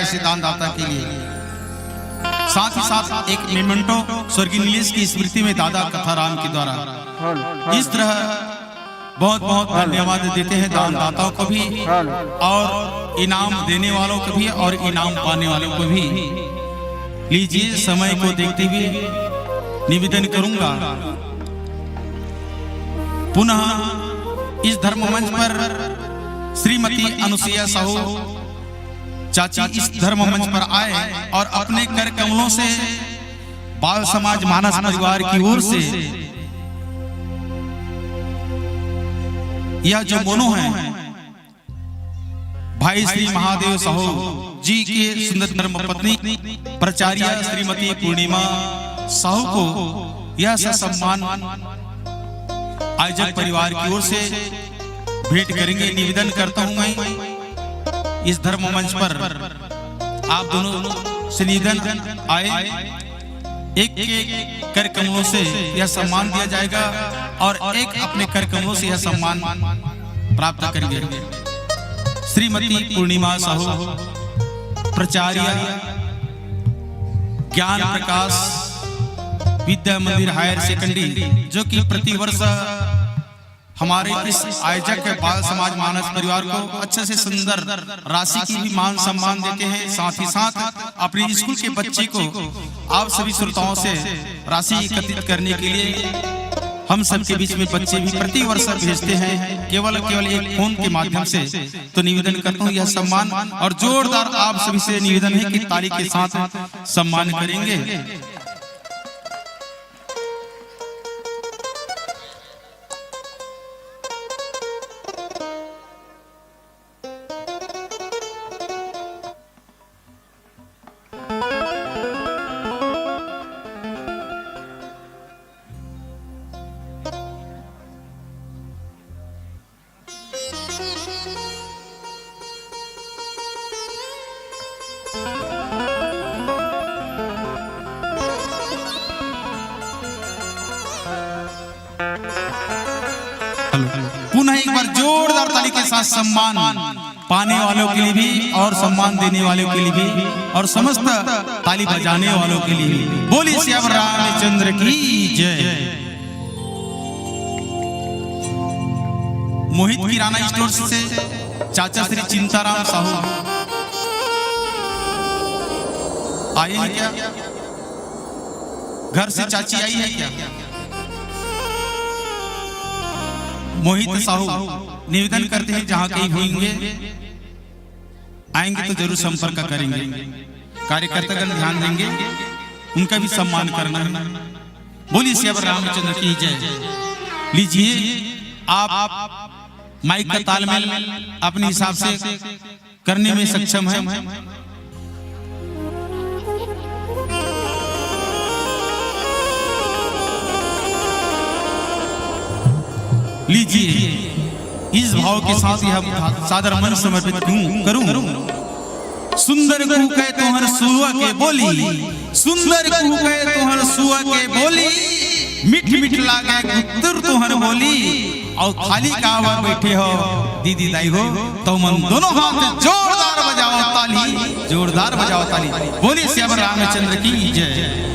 ऐसे दानदाता के लिए। साथ ही साथ एक मेमेंटो स्वर्गीय नीलेश की स्मृति में दादा कथाराम के द्वारा इस तरह बहुत बहुत धन्यवाद देते हैं दानदाताओं को भी और इनाम देने वालों को भी और इनाम पाने वालों को भी। लीजिए, समय को देखते हुए निवेदन करूंगा पुनः इस धर्म मंच पर श्रीमती अनुसुईया साहू चाची इस धर्म मंच पर आए और अपने कर कमलों से बाल समाज मानस परिवार की ओर से यह जो मोनो है भाई श्री महादेव साहू जी के सुंदर धर्म पत्नी प्राचार्य श्रीमती पूर्णिमा साहू को यह सम्मान आयोजक परिवार की ओर से भेंट करेंगे। निवेदन करता हूं मैं इस धर्म मंच पर आप दोनों से निवेदन आए, एक एक कर कमलों से यह सम्मान दिया जाएगा और एक अपने कर कमलों से यह सम्मान प्राप्त करेंगे। श्रीमती पूर्णिमा साहू प्राचार्य ज्ञान प्रकाश विद्या मंदिर हायर सेकेंडरी, जो कि प्रतिवर्ष हमारे इस आयोजक बाल समाज मानस परिवार को अच्छे से सुंदर राशि की भी मान सम्मान देते हैं। साथ ही साथ अपने स्कूल के बच्चे को आप सभी श्रोताओं से राशि एकत्रित करने के लिए हम सबके बीच में बच्चे भी प्रति वर्ष भेजते हैं, केवल एक फोन के माध्यम से। तो निवेदन करता हूँ यह सम्मान और जोरदार आप सभी से निवेदन है कि ताली के साथ सम्मान करेंगे। पुनः एक बार जोरदार ताली के साथ सम्मान पाने वालों के लिए भी और सम्मान देने वालों के लिए भी और समस्त ताली बजाने वालों के लिए भी। बोलिए श्याम रामचंद्र की जय। मोहित किराना स्टोर से चाचा श्री चिंताराम साहू आई है क्या? घर से चाची आई है क्या? मोहित साहू निवेदन करते हैं जहां कहीं होंगे आएंगे तो जरूर संपर्क करेंगे। कार्यकर्तागण ध्यान देंगे, उनका भी सम्मान करना है। बोलिए श्री रामचंद्र की जय। लीजिए, आप माइक का तालमेल अपने हिसाब से करने में सक्षम है। लीजिए, इस भाव के साथ यह सादर मन समर्पित करूं। सुंदर कहू कहे तोहर सुआ के बोली, सुंदर कहू कहे तोहर सुआ के बोली, मिठ मिठ लागे गुत्तर तोहर बोली। और खाली कावा बैठे हो दीदी दाई हो तो मन दोनों हाथ जोरदार बजाओ ताली, जोरदार बजाओ ताली। बोलिए श्याम रामचंद्र की जय।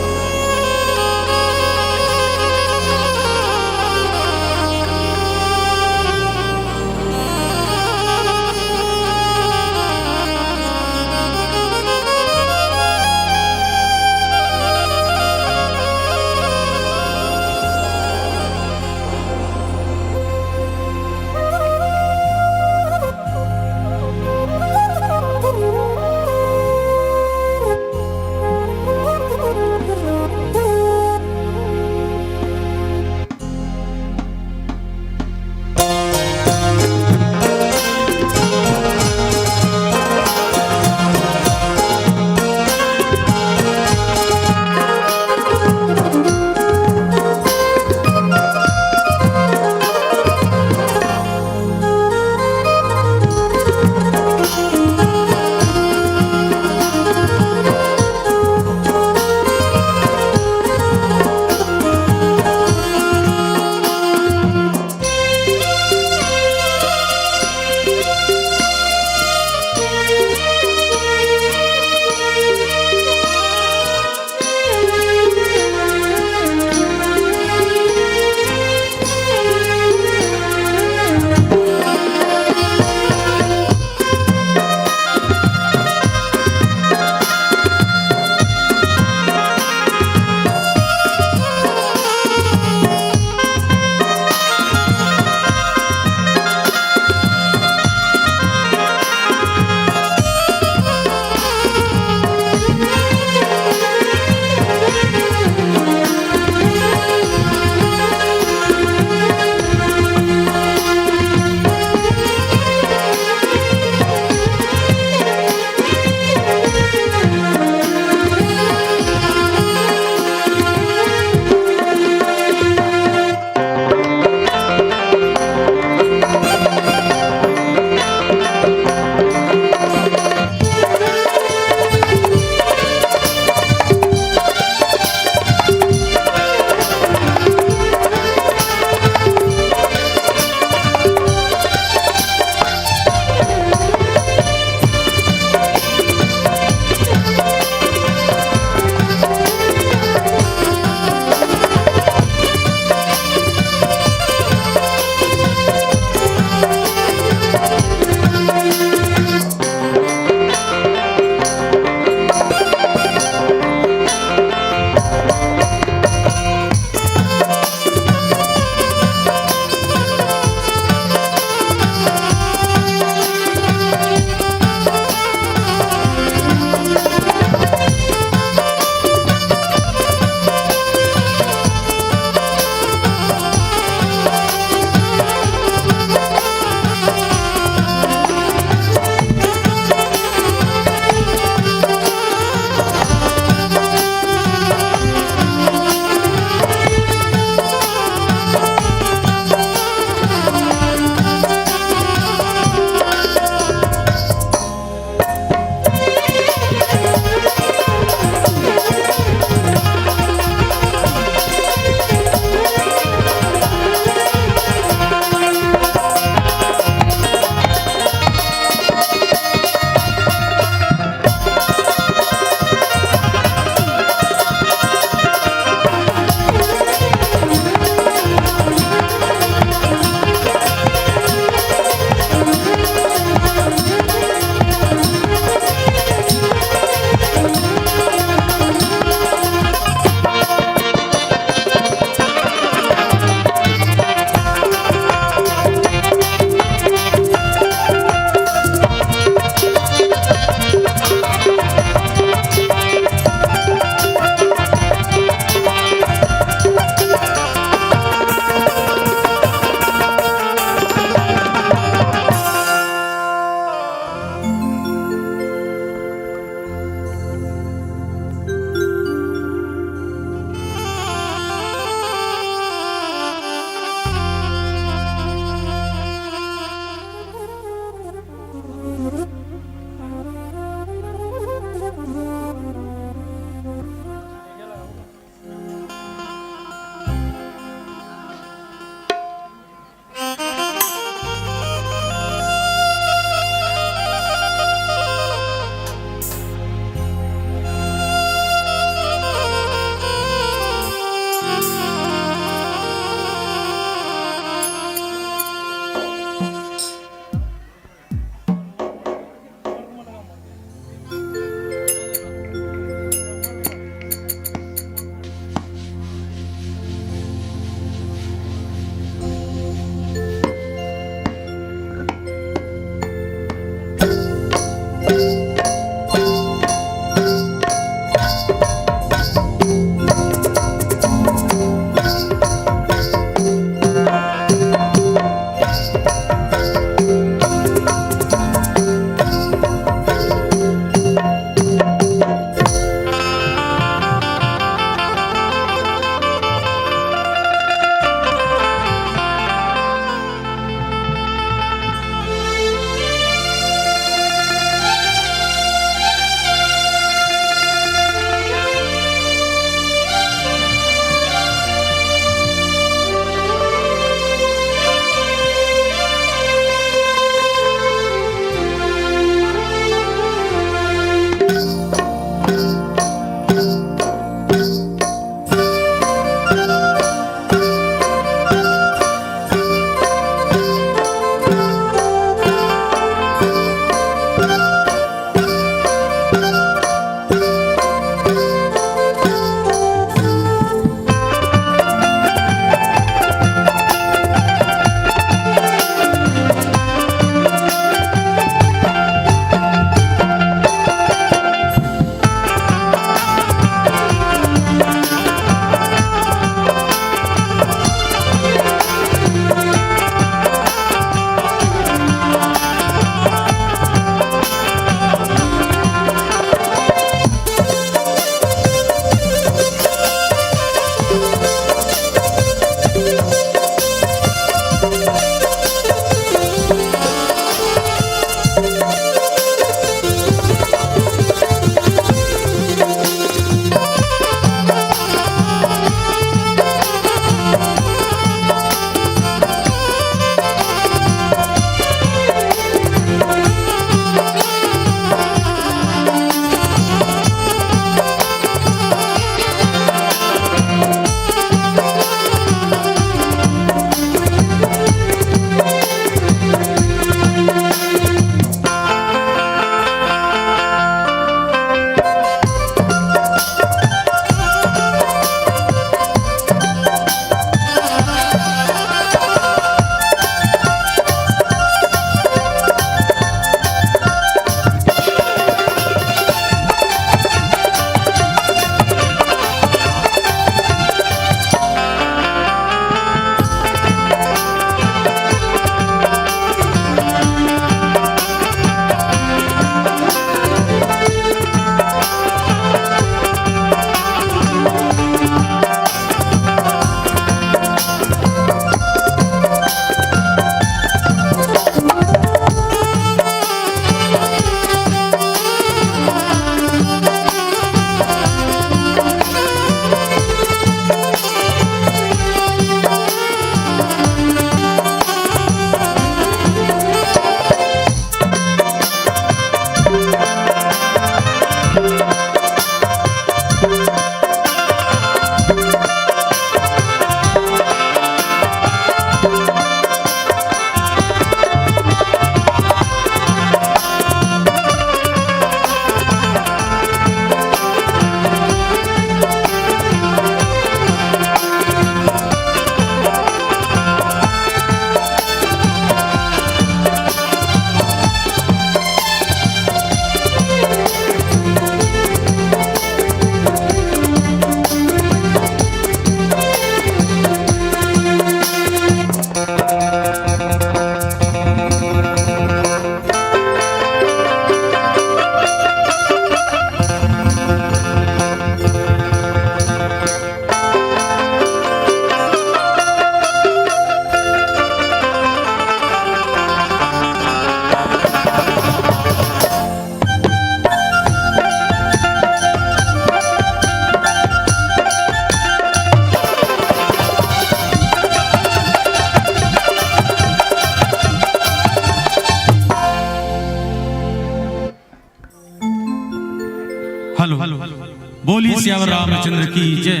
श्यावर रामचंद्र की जय।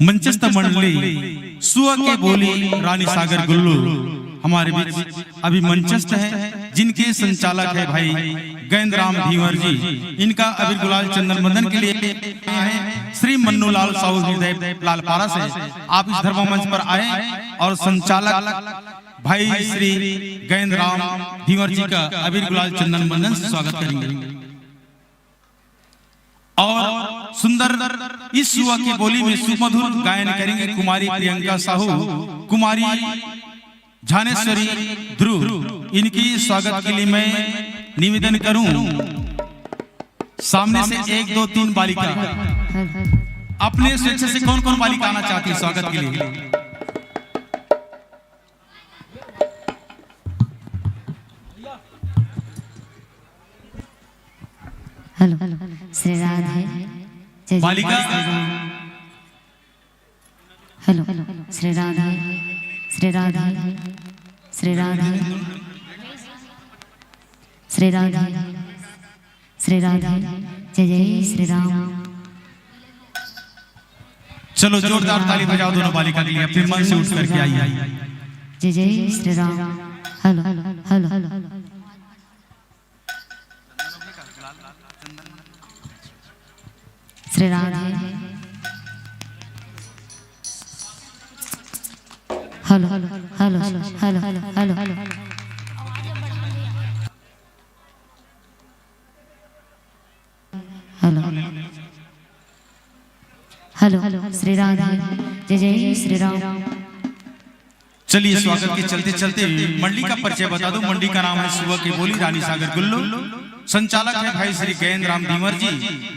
मंचस्थ मंडली सुआ के बोली रानी सागर गुल्लू हमारे बीच अभी मंचस्थ है, जिनके संचालक है भाई गैंद राम धीवर जी। इनका अबीर गुलाल चंदन बंदन के लिए है श्री मन्नू लाल साहू हृदय लालपारा से। आप इस धर्म मंच पर आए और संचालक भाई श्री गैंद राम धीवर जी का अबीर गुलाल चंदन बंदन से स्वागत करेंगे। और सुंदर इस सुआ की बोली में सुमधुर गायन करेंगे कुमारी प्रियंका साहू, कुमारी झानेश्वरी ध्रुव। इनकी स्वागत के लिए मैं निवेदन करूं, सामने से 1 2 3 बालिका अपने स्वेच्छा से कौन कौन बालिका आना चाहती है स्वागत के लिए? हेलो श्री राधे जय बालिका। हेलो श्री राधे श्री राधे श्री राधे श्री राधे श्री राधे जय जय श्री राम। चलो जोरदार ताली बजाओ दोनों बालिका के लिए, अपने मन से उठ करके आइए। जय जय Shri Ram. Hello hello Shri Radhe. Hello hello hello hello hello hello hello Shri Radhe जय जय श्री राम। चलिए स्वागत के चलते चलते मंडली का परिचय बता दूं। मंडली का नाम है सुआ की बोली रानी सागर गुल्लू। संचालक है भाई श्री गैंद राम धीवर जी।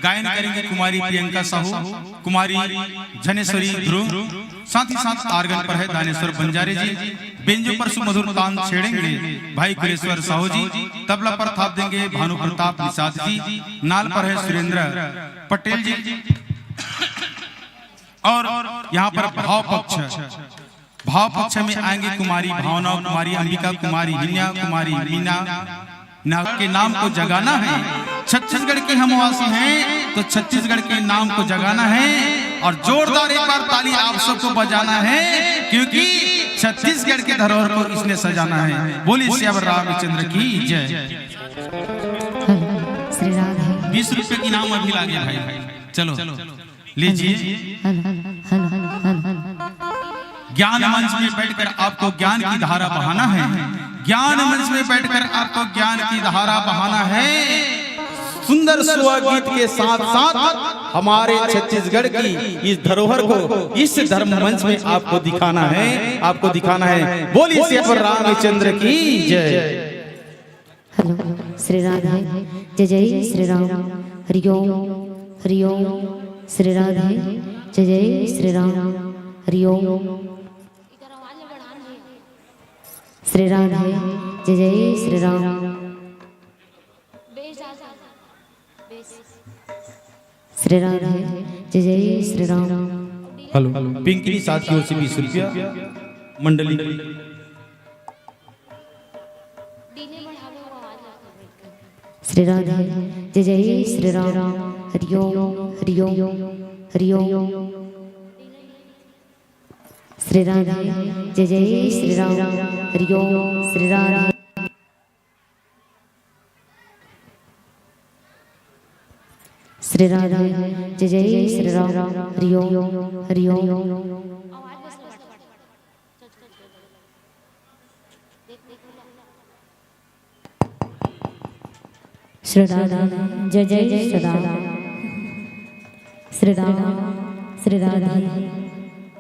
गायन करेंगे कुमारी प्रियंका साहू, कुमारी झनेश्वरी ध्रुव। साथ ही साथ आर्गन पर है दानेश्वर बंजारे जी। बेंजो पर सुमधुर तान छेड़ेंगे भाई कुलेश्वर साहू जी। तबला पर थाप देंगे भानु प्रताप निषाद जी। नाल पर है सुरेंद्र पटेल जी। और यहाँ पर भाव पक्ष में आएंगे कुमारी भावना, कुमारी अंबिका, कुमारी हिन्या, कुमारी मीना। के नाम को जगाना है। छत्तीसगढ़ के हम वासी हैं तो छत्तीसगढ़ के नाम को जगाना है। और जोरदार एक बार ताली आप सबको बजाना है, क्योंकि छत्तीसगढ़ के धरोहर को इसने सजाना है। बोलिए श्यावर रामचंद्र की जय। श्री राधे 20 रुपए की नाम अभी लागे भाई। चलो लीजिए। ज्ञान मंच में बैठकर आपको ज्ञान की धारा बहाना है। ज्ञान मंच में बैठकर आपको ज्ञान की धारा बहाना है। सुंदर सुआ गीत के साथ साथ हमारे छत्तीसगढ़ की इस धरोहर को इस धर्म मंच में आपको दिखाना है, आपको दिखाना है। बोलिए श्यावर रामचंद्र की जय। हेलो श्री राधे जय जय श्री राम। हरिओम हरिओम श्री राधे जय जय श्री राम। हरिओम श्री राधे जय जय श्री राम। श्री राधे जय जय श्री राम। हेलो पिंकी साथ की ओर से 20 रुपया मंडली। श्री राधे जय जय श्री राम। हरिओम हरिओम हरिओम श्री राधे जय जय श्री राम। हरिओम श्री राधे श्री राधे जय जय श्री राम। हरिओम हरिओम श्री राधे जय जय श्री राम। श्री राम श्री राधे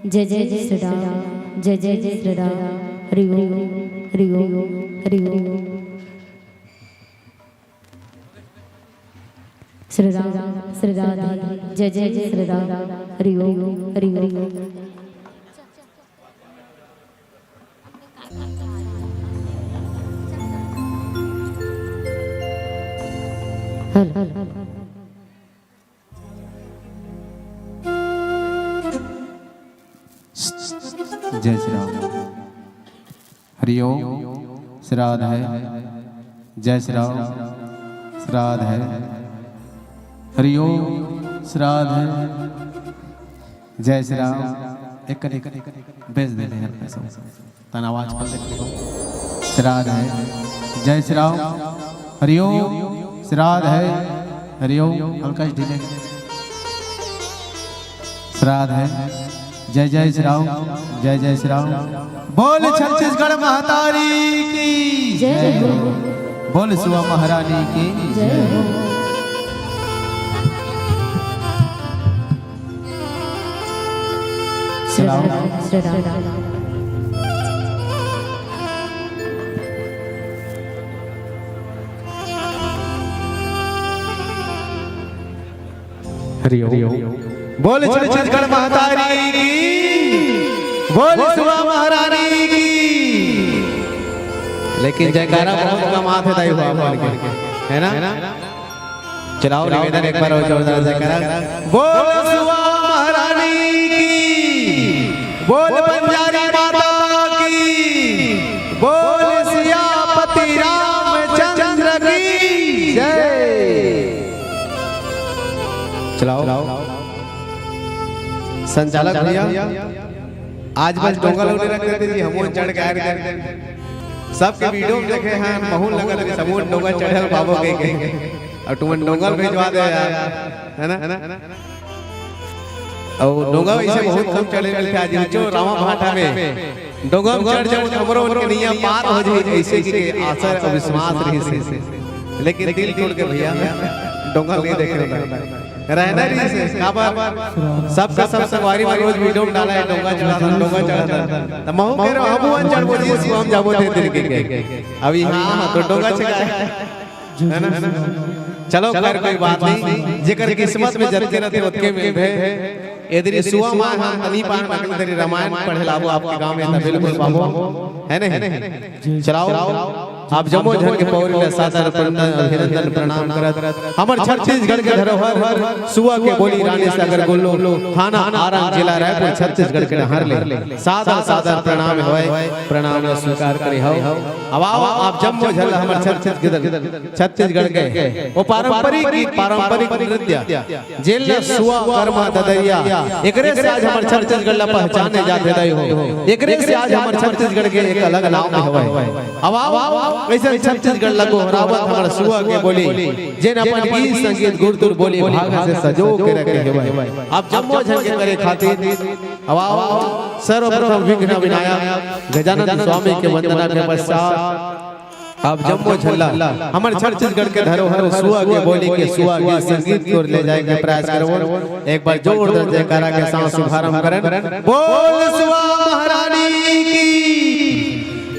जय जय श्री राम। जय जय श्री राम। हरि ओम हरि ओम हरि ओम। श्री राम श्री राधे जय जय श्री राम। हरि ओम हरि ओम। जय श्री राम। हरिओम। श्राद्ध है। जय श्री राम। श्राद्ध है। हरिओम श्राद्ध है। जय श्री राम। एक बेच दे यार पैसा तन आवाज कर दे। श्राद्ध है। जय श्री राम। हरिओम श्राद्ध है। हरिओम हल्का ढीले। श्राद्ध है। जय जय श्री राम। जय जय श्री राम। बोल छत्तीसगढ़ महातारी की जय हो। बोल सुआ महारानी की जय हो। श्री राम श्री राम। हरिओम। बोल छत्तीसगढ़ महातारी की। बोल सुआ महारानी की। लेकिन जयकारा बहुत कम आते दाई हुआ है ना। चलाओ निवेदन एक बार हो जोरदार जयकारा। बोल सुआ महारानी की। बोल बंजारी माता की। बोल सियापति रामचंद्र की जय। चलाओ संचालक भैया आज बस डोंगा लोग रख देते जी हम चढ़ के सबके वीडियो में देखे हैं बहुत लगल के समूह डोंगा चढ़ल बाबू के और तुम डोंगल भेजवा दे यार है ना। और डोंगा ऐसे बहुत कम चढ़े मिलते आज जो रामा भाटा में डोंगा चढ़ जाओ हमरो उनके नियम पार हो जाए ऐसे की आशा और विश्वास रही से। लेकिन दिल तोड़ के भैया डोंगा नहीं देख रहे रहना नहीं से काबर सबका सब सवारी में रोज वीडियो डाला है डोंगा चढ़ा तो महू कह रहा हम वन चढ़ बोलिए सो हम जाबो थे दिल के अभी हां तो डोंगा चढ़ा है ना। चलो कर कोई बात नहीं जेकर किस्मत में जरते रहते ओतके में भे एदरी सुआ मां हम तनी पान पान तेरी रामायण पढ़े लाबो आपके गांव में त बिल्कुल बाबू है नहीं। चलाओ आप जम्मू झर के पौरी में सादर अभिनंदन प्रणाम करत हमर छत्तीसगढ़ के धरोहर सुआ के बोली रानी सागर गोल्लो थाना आराम जिला रायपुर छत्तीसगढ़ के हर ले सादर सादर प्रणाम होय प्रणाम स्वीकार करी हो। अब आओ आप जम्मू झर हमर छत्तीसगढ़ के वो पारंपरिक नृत्य जेल सुआ कर्मा ददरिया एकरे से आज हमर छत्तीसगढ़ ला पहचाने जाते रही हो। एकरे से आज हमर छत्तीसगढ़ के एक अलग नाम होय। अब आओ वैसे छत्तीसगढ़ लगो रावत हमर सुआ के बोली जेन अपन गीत संगीत गुरतुर बोली भाग से सजो के रखे हेवै। अब जम्मो झन के करे खातिर अब आओ सर्वप्रथम विघ्न विनायक गजानन स्वामी के वंदना के पश्चात अब जम्मो झल्ला हमर छत्तीसगढ़ के धरोहर सुआ के बोली के सुआ के संगीत को ले जाए के प्रयास करबो। एक बार जोरदार जयकारा के साथ शुभारंभ करन। बोल सुआ महारानी की।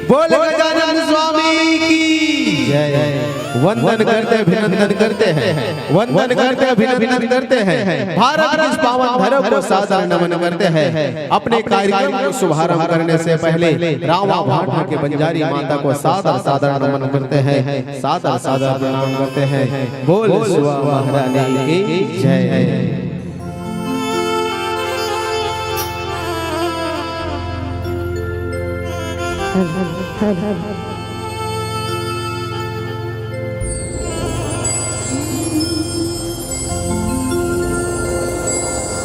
बोल गजानन स्वामी की जय। वंदन करते अभिनंदन करते हैं वंदन करते अभिनंदन करते हैं भारत के इस पावन धर्म को सादर नमन करते हैं। अपने कार्यक्रम को शुभारंभ करने से पहले रामा भाटा के बंजारी माता को सादर सादर नमन करते हैं सादर सादर प्रणाम करते हैं। बोल सुआ महारानी की जय।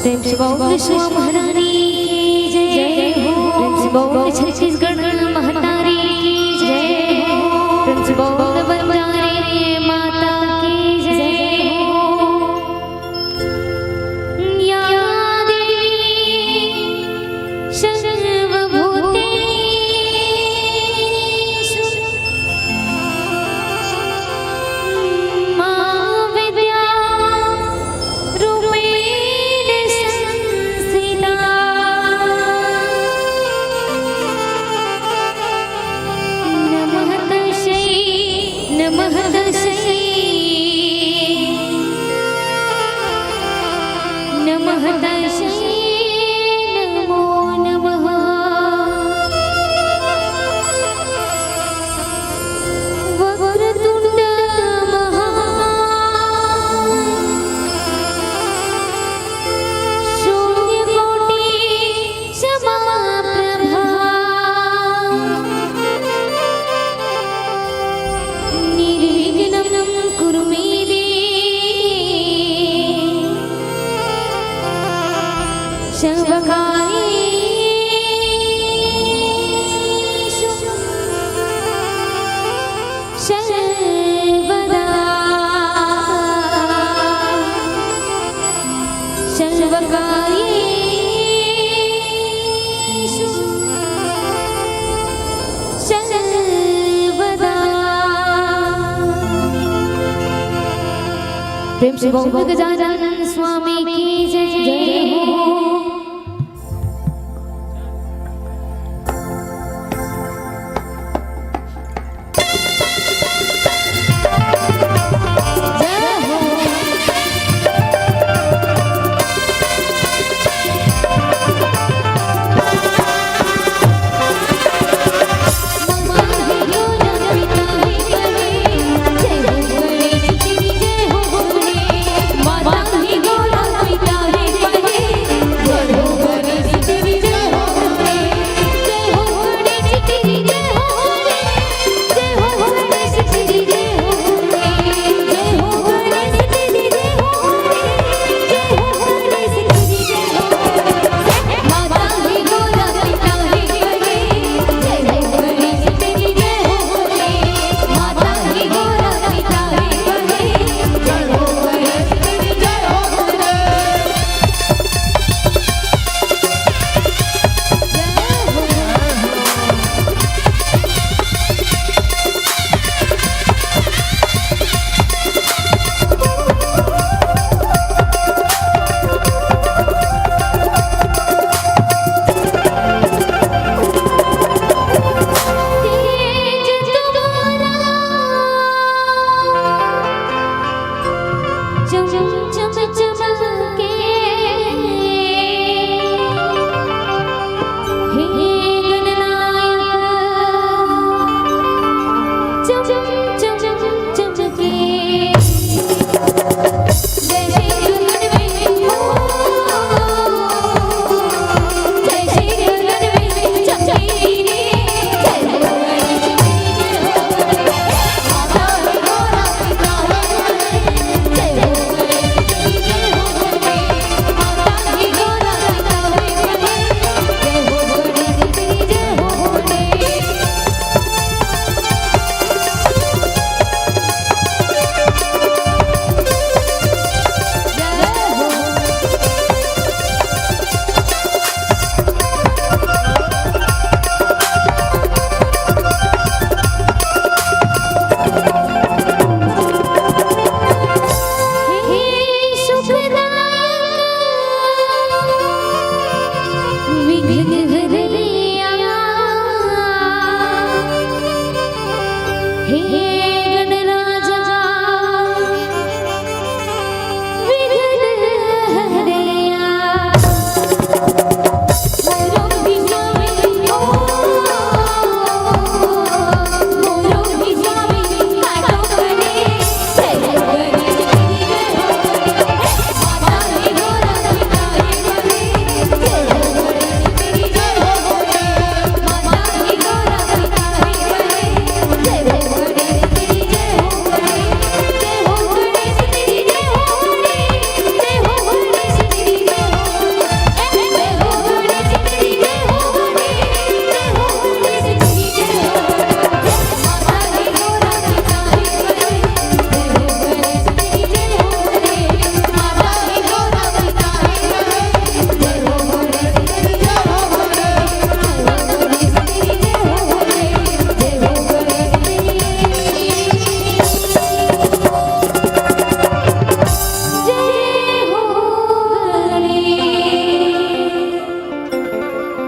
प्रेम से बोल सुआ महारानी की जय हो। प्रेम से बोल छत्तीसगढ़ महातारी की जय हो। प्रेम से बोल बंजारी माता की जय हो। या देवी सर्वभूतेषु मां विद्या कुरु मे देवी प्रेम से बोल गजानन स्वामी की जय हो।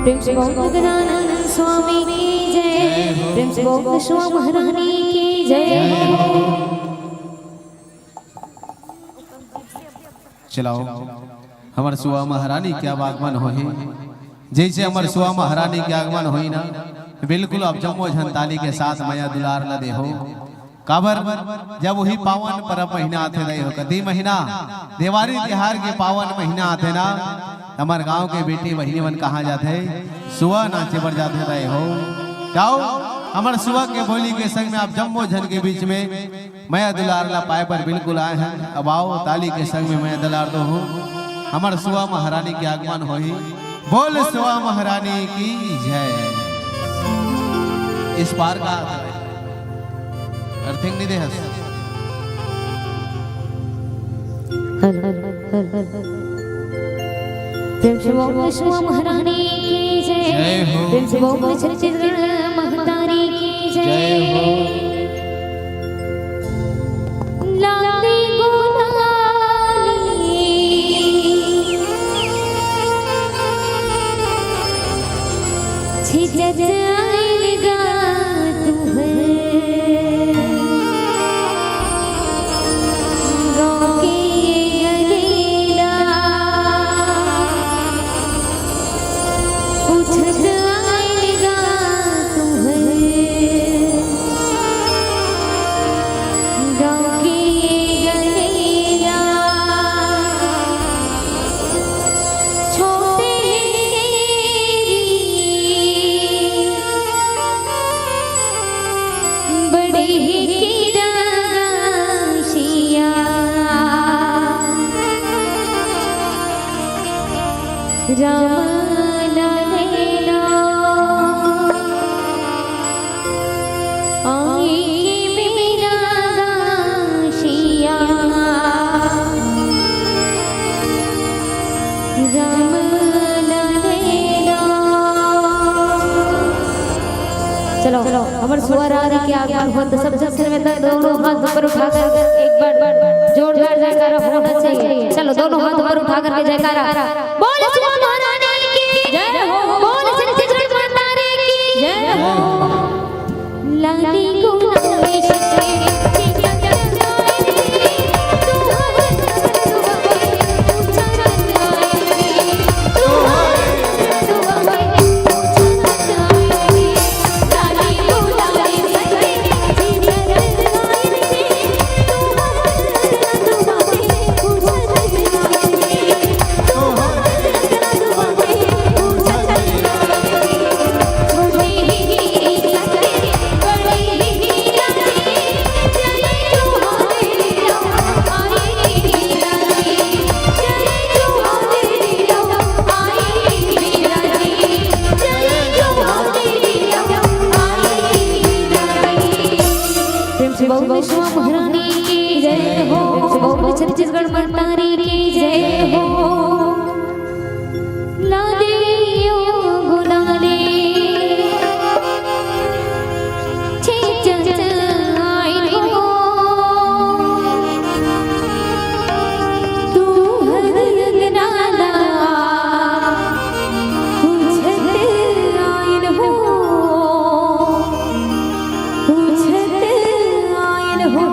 प्रेम से बोल गजानन स्वामी की जय, प्रेम से बोल विश्वा महारानी की जय। चलाओ हमार सुआ महारानी के आगमन होही, जैसे हमार सुआ महारानी के आगमन होई ना बिल्कुल अब जम्मो झंताली के साथ माया दुलार न दे हो काबर जब वही पावन परब महीना आते रहे हो कदी महीना देवारी तिहार के पावन महीना आते ना हमार गांव के बेटी बहनी मन कहाँ जाते सुआ नाचे बर जाते रहे हो। जाओ हमार सुआ के बोली के संग में आप जम्मो झन के बीच में माया दुलार ला पाए पर बिल्कुल आए हैं। अब आओ ताली के संग में माया दुलार दो हो। हमार सुआ महारानी के आगमन होई। बोल सुआ महारानी की जय। इस पार का अर्थिंग नहीं दे हस। प्रेम से बोल सुआ महारानी की जय हो। प्रेम से बोल छत्तीसगढ़ महतारी की जय हो। लाली गोलाली छिजत आएगा तुम्हें गाँव के गलीला पूछत आएगा तुम्हें गाँव के गलीला छोटे बड़े की राशिया राम लैला आई मेरा राशिया राम लैला। चलो हमारे स्वर आ रही के आगमन हो तो सब सिर में दोनों हाथ ऊपर उठाकर एक बार जोरदार जयकारा होना चाहिए। चलो दोनों हाथ ऊपर उठाकर के जयकारा बोल सुआ महारानी की जय हो। बोल छत्तीसगढ़ मातारी की जय हो। लाली गुलाबी सुआ महारानी की जय हो। बोल छत्तीसगढ़ मातारी की जय हो। लालियो गुलाले छिजत आइन हो तू हर नाला पूछत आइन हो पूछत आइन हो।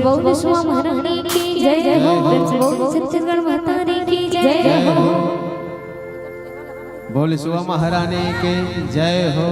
बोल सुआ महारानी की जय हो। बोल छत्तीसगढ़ मातारी की जय हो। बोल सुबह महारानी के जय हो।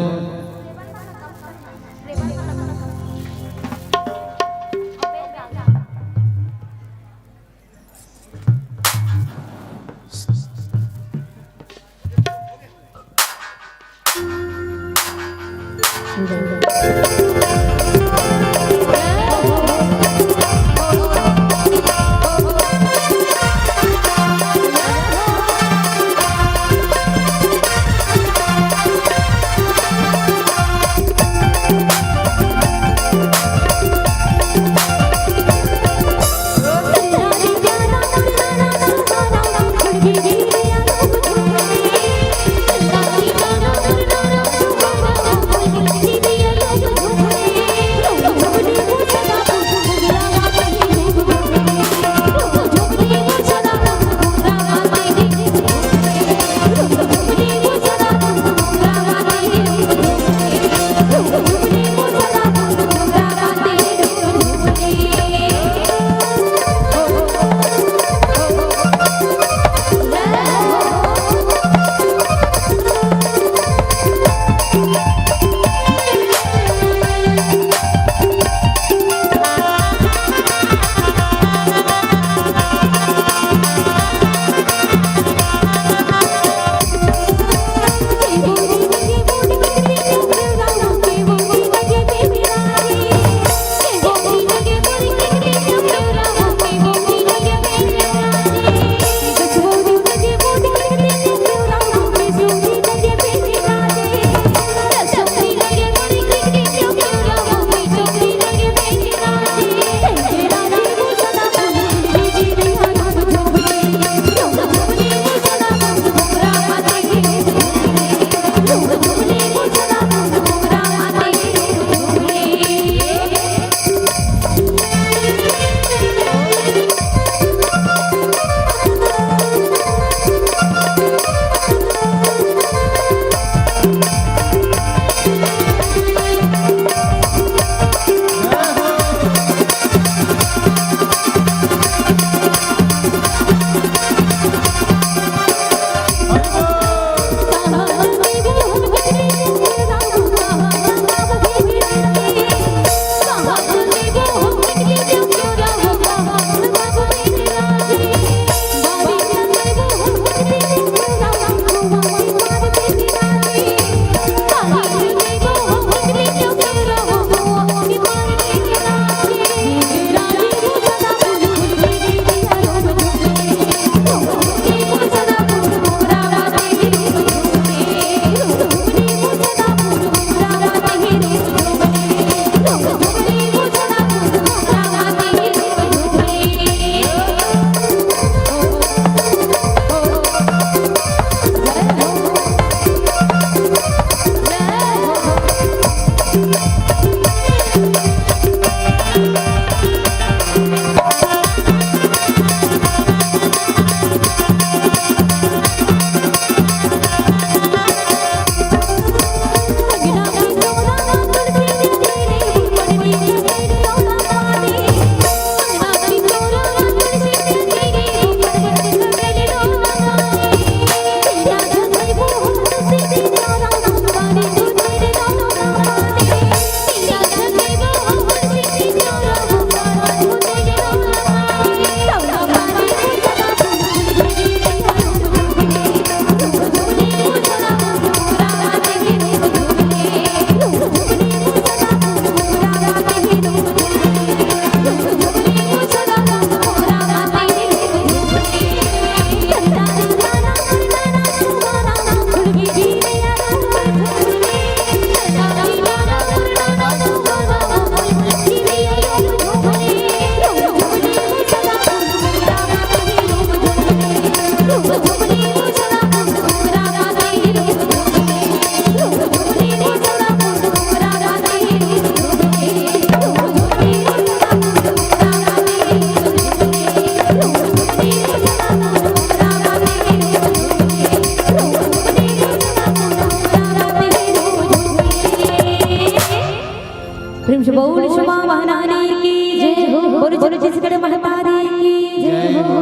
बोल शुमा महारानी की जय हो, बोल छत्तीसगढ़ महारानी की जय हो।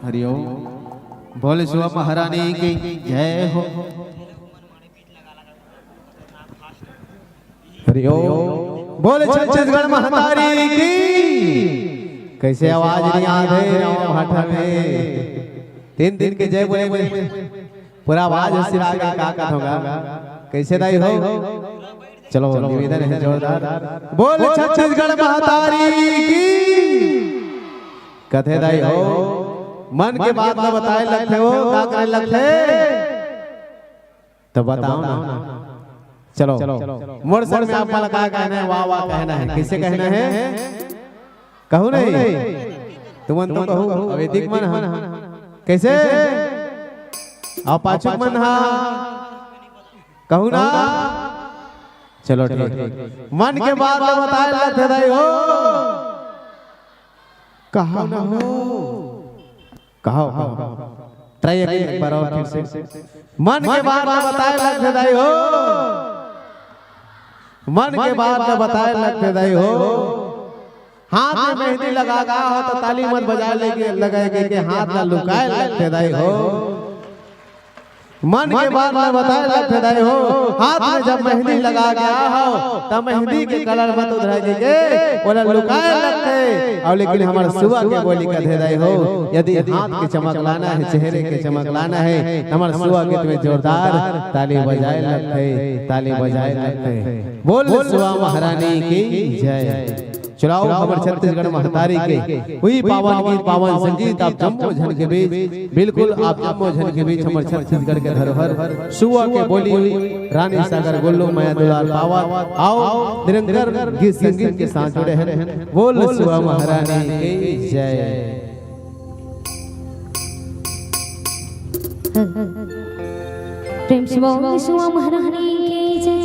हरिओम। बोले सुआ महारानी की जय हो। बोले छत्तीसगढ़ महातारी की। कैसे आवाज नहीं आ रही रामा भाटा में। 3 दिन के जय बोले बोले पूरा आवाज सिरा के का होगा। कैसे दाई हो? चलो निवेदन है जोरदार। बोले छत्तीसगढ़ महातारी की। कथे दाई हो मन के बात न बताए लगते हो का करे लगते तो बताओ ना। चलो मोर सर में आपका लगा कहना है वाह वाह कहना है। किसे कहना है? कहू नहीं तुम तो कहू अवैदिक मन हा। कैसे अपाचक मन हा कहू ना। चलो ठीक मन के बात न बताए लगते दाई हो। कहा ना हो कहो ट्राई एक बार और फिर से। मन के बात न बताए लगते दाई हो। मन के बात न बताए लगते दाई हो। हाथ में मेहंदी लगा हो तो ताली मत बजा लेके लगाएंगे कि हाथ न लुकाए लगते दाई हो। मन के बात न बताए लगते दाई हो। हाथ में जब मेहंदी लगा गया हो तब मेहंदी के कलर मत उधराएंगे के बोला लुकाए लगते। और लेकिन हमारे सुबह के बोली का दे दाई हो। यदि हाथ के चमक लाना है चेहरे के चमक लाना है हमारे सुबह के तुम्हें जोरदार ताली बजाए लगते। ताली बजाए लगते। बोल सुबह महारानी की जय। चलाओ हमारे छत्तीसगढ़ महतारी के हुई पावन गीत पावन संगीत आप जम्मो झन के बीच बिल्कुल आप जम्मो झन के बीच हमारे छत्तीसगढ़ के धरोहर सुआ के बोली रानी सागर गोल्लो माया दुलार पावन आओ निरंतर गीत संगीत के साथ जुड़े हैं। बोल सुआ महारानी की जय। प्रेम से बोल सुआ महारानी की जय।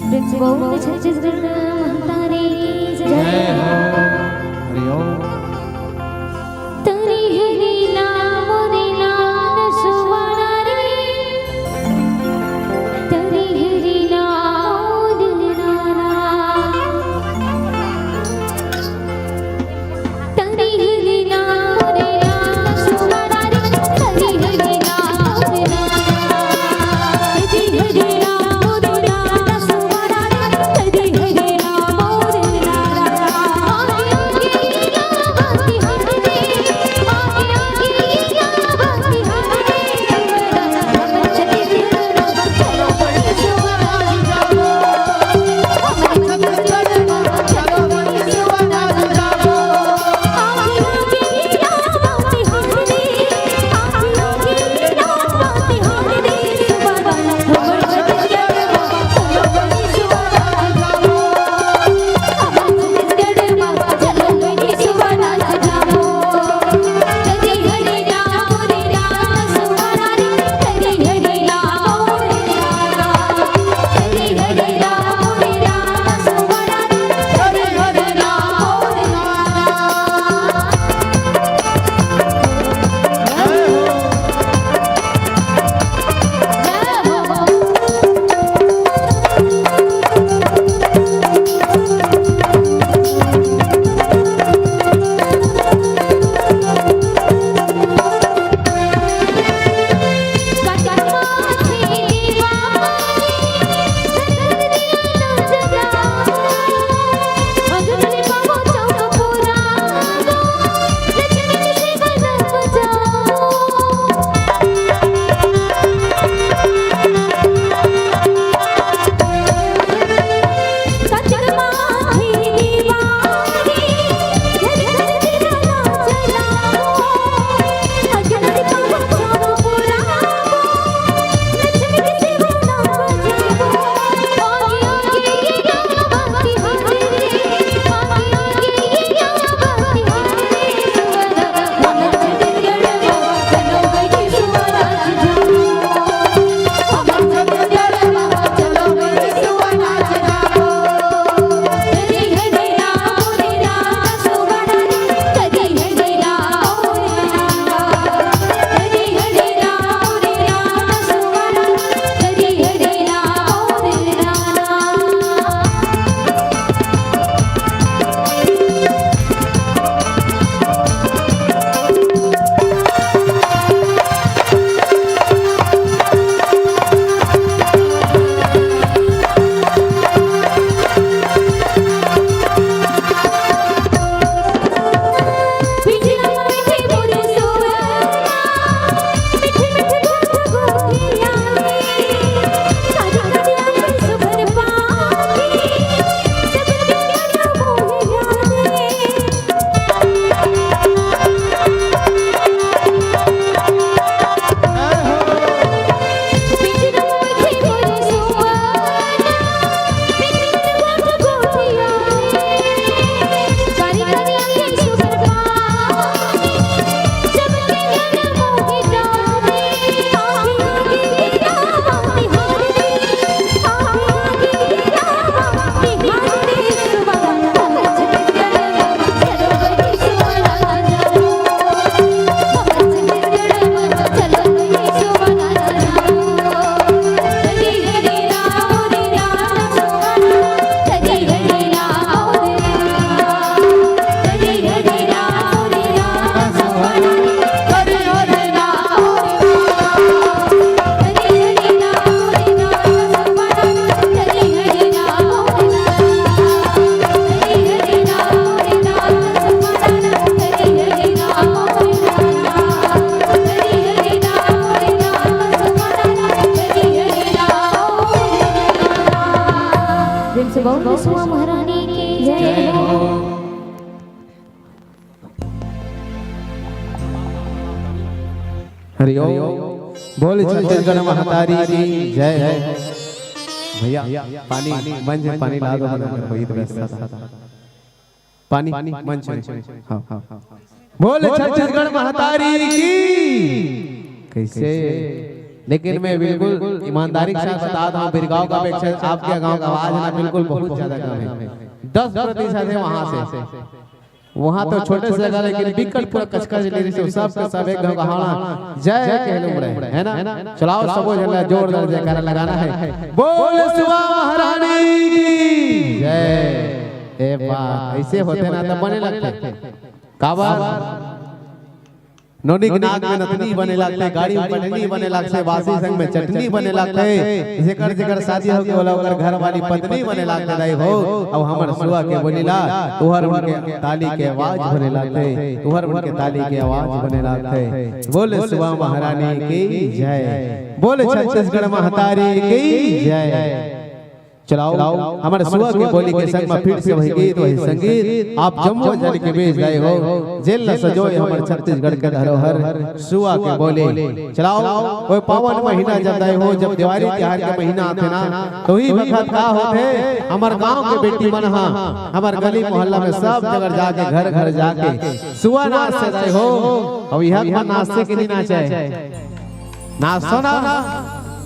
प्रेम से बोल छत्तीसगढ़ महतारी की जय। तरी हरि नाम रे नाम सुवर्ण रे। तरी हरि नाम दिनाना। तरी हरि नाम रे नाम सुवर्ण रे। तरी हरि नाम दिनाना। तरी हरि नाम दिनाना सुवर्ण रे। तरी हरि नाम दिनाना। प्रेम से बोल सुआ महारानी की जय हो। हरि ओम बोल छत्तीसगढ़ महातारी की जय। भैया पानी मंच में पानी ला दो, वही तो व्यवस्था था। पानी मंच में, हाँ हाँ बोल छत्तीसगढ़ महातारी की। कैसे लेकिन मैं बिल्कुल ईमानदारी के साथ बता दूं, बिरगांव का अपेक्षा आपके गांव का आवाज ना बिल्कुल बहुत ज्यादा कम है। 10% है वहां से, वहां तो छोटे से जगह लेकिन बिकट पूरा कचकच ले रही से सब के सब एक गांव का हाना जय कहलूं रहे है ना। चलाओ सबो जला जोरदार जयकारा लगाना है। बोल सुआ महारानी की जय। ए बात ऐसे होते ना तो बने लगते काबर नोनी के नाक में नथनी बने लगते, गाड़ी में पटनी बने लगते, बासी संग में चटनी बने लगते, जेकर जेकर शादी हो के बोला ओकर घर वाली पत्नी बने लगते दाई हो। अब हमर सुआ के बोलीला तुहर उनके ताली के आवाज बने लगते, तुहर उनके ताली के आवाज बने लगते। बोले सुआ महारानी की जय, बोले छत्तीसगढ़ महातारी की जय। चलाओ हमारे सुआ के बोली के संग में फिर से वही गीत वही संगीत आप जम्मू जल के बीच गए हो। जेल न सजोए हमारे छत्तीसगढ़ के धरोहर सुआ के बोले। चलाओ कोई पावन महीना जब गए हो, जब दिवाली त्योहार के महीना आते ना तो ही वक्त का होते हमारे गांव के बेटी मन हमारे गली मोहल्ला में सब जगह जाके घर घर जाके सुआ नाच से गए हो। और यह नाचते के नहीं नाचे नाचो ना।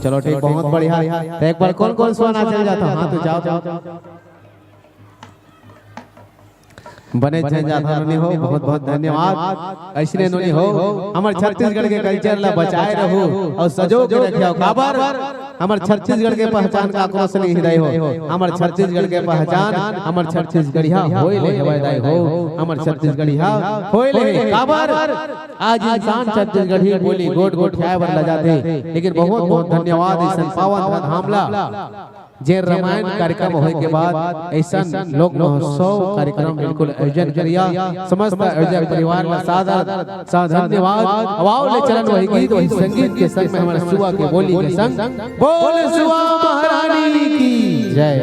चलो ठीक बहुत बढ़िया। तो एक बार कौन कौन सुना चल जाता हाँ तो जाओ बने जाता नोनी हो। बहुत बहुत धन्यवाद। ऐसे नोनी हो हमारे छत्तीसगढ़ के कल्चर ला बचाए रहो और सजो के रखियो। काबर हमारे छत्तीसगढ़ के पहचान का आक्रोश नहीं हृदय हो। हमारे छत्तीसगढ़ के पहचान हमारे छत्तीसगढ़िया होय ले हृदय हो। हमारे छत्तीसगढ़िया होय ले काबर आज इंसान छत्तीसगढ़ी बोली गोट गोट खाए बर ल जाते। लेकिन बहुत बहुत धन्यवाद ऐसा पावन धामला जे रामायण कार्यक्रम होए के बाद ऐसा लोक महोत्सव कार्यक्रम बिल्कुल आयोजन करिया। समस्त आयोजक परिवार का सादर धन्यवाद। अवाव ले चलन वही गीत वही संगीत के संग में हमारे सुआ के बोली के संग बोल सुआ महारानी की जय।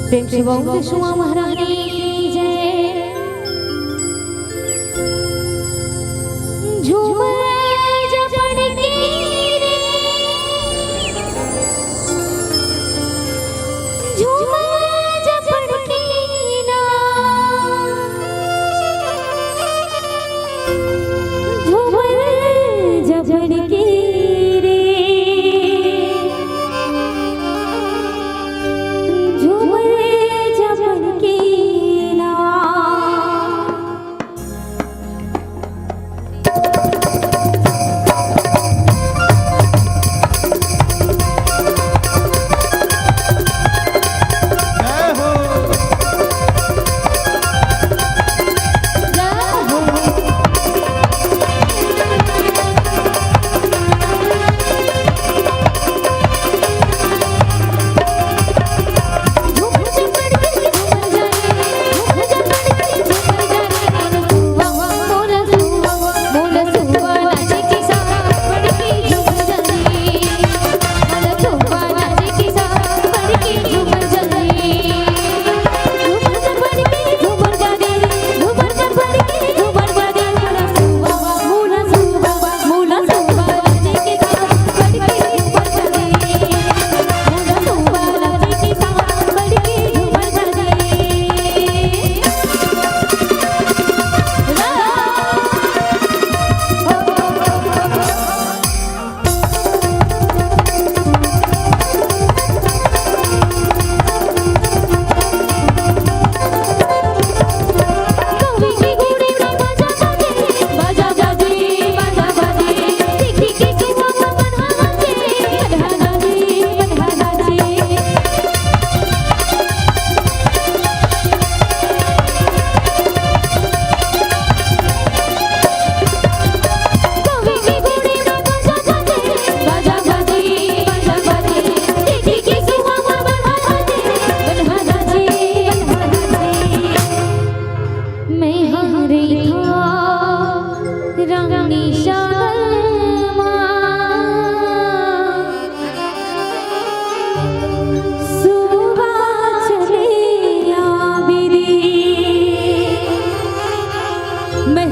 प्रेम से बोल सुआ महारानी की जय। झूमर जपड़ के रे झूमर जपड़ के ना झूमर जपड़ के रे झूमर जपड़ के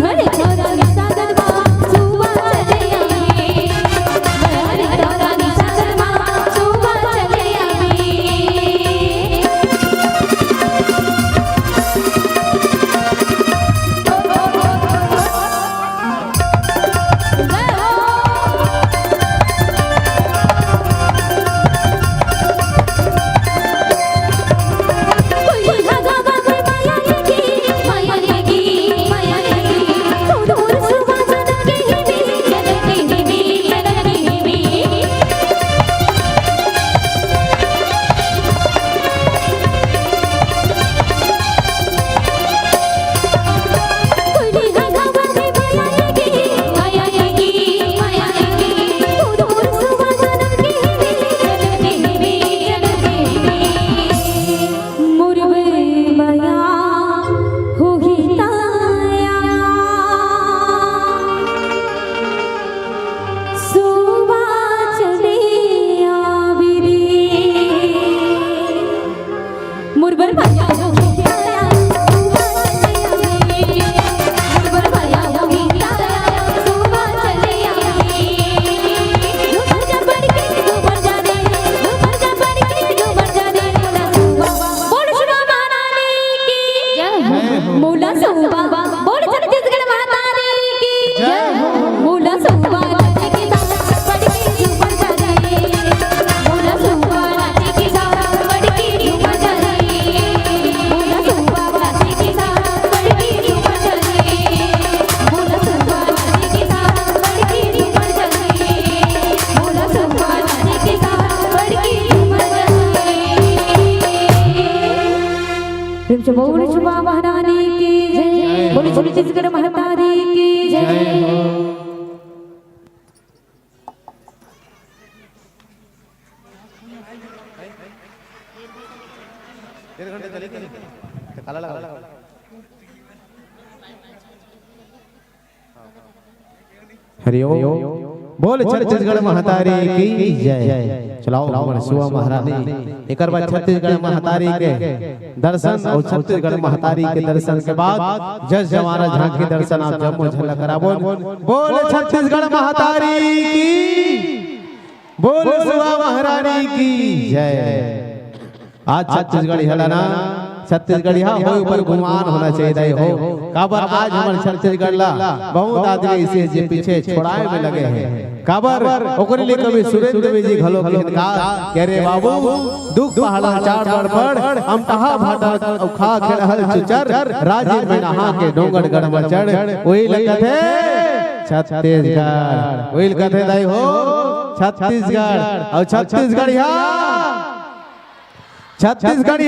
हरे छोरा ने सागर मां सुबह चले आवे हरे छोरा ने सागर मां सुबह चले आवे बोल शुभा महारानी की जय बोल छत्तीसगढ़ महातारी की जय हरिओम बोल छत्तीसगढ़ महातारी की जय। चलाओ हमारे सुआ महारानी एक बार छत्तीसगढ़ महातारी के दर्शन और छत्तीसगढ़ महातारी के दर्शन के बाद जस जवाना झांकी दर्शन आप जब झलक कराबो बोल छत्तीसगढ़ महातारी की बोल सुआ महारानी की जय। आज छत्तीसगढ़ हलाना छत्तीसगढ़ हो ऊपर गुमान होना चाहिए हो काबर आज हमारे छत्तीसगढ़ ला बहुत आदमी इसे जे पीछे छोड़ाए में लगे हैं काबर ओकरे लिए कभी सुरेंद्र जी घलो के हिनका कह रे बाबू दुख पहाड़ा चार बार पड़ हम तहा भाटा खा खेहल चुचर राजीव में नहा के डोंगर गढ़ में चढ़ वही लगत है छत्तीसगढ़ वही लगत है दाई हो छत्तीसगढ़ और छत्तीसगढ़ छत्तीसगढ़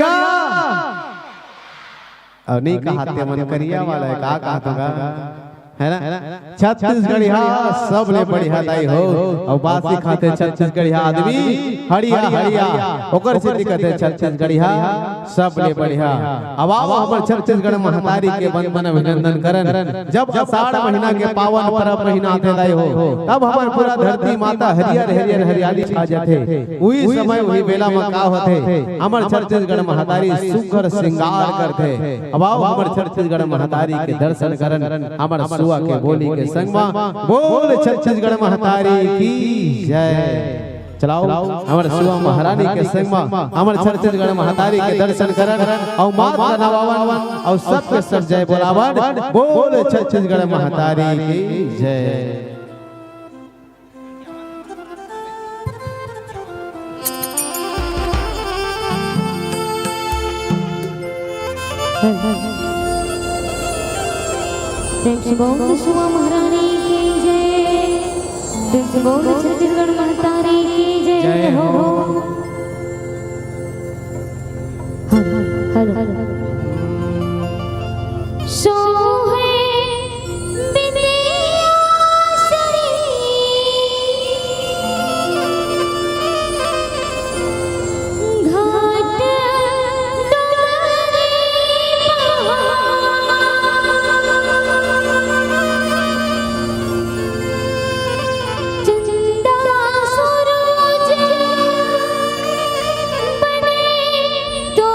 और नहीं कहा मन करिया वाला है का कहा है ना छत्तीसगढ़िया सब ले बढ़िया दाई हो और बासी खाते छत्तीसगढ़िया आदमी हड़िया हड़िया ओकर से दिक्कत है छत्तीसगढ़िया सब ले बढ़िया। अब आओ हमर छत्तीसगढ़ महातारी के बंदन अभिनंदन करन जब आषाढ़ महीना के पावन पर्व महीना आते दाई हो तब हमर पूरा धरती माता हरियर हरियर हरियाली छा जाथे उही समय उही बेला में का होथे हमर छत्तीसगढ़ महातारी सुघर श्रृंगार करथे। अब आओ हमर छत्तीसगढ़ महातारी के दर्शन करन हमर सुआ के बोली के संग में बोल छत्तीसगढ़ महातारी की जय। चलाओ हमारे सुआ महारानी के संग में हमारे छत्तीसगढ़ महातारी के दर्शन करन और मात नवावन और सबके सब जय बोलावन बोल छत्तीसगढ़ महातारी की जय। बोल सुआ महारानी की जय बोल छत्तीसगढ़ महातारी की जय हो। हर हर सोहे तो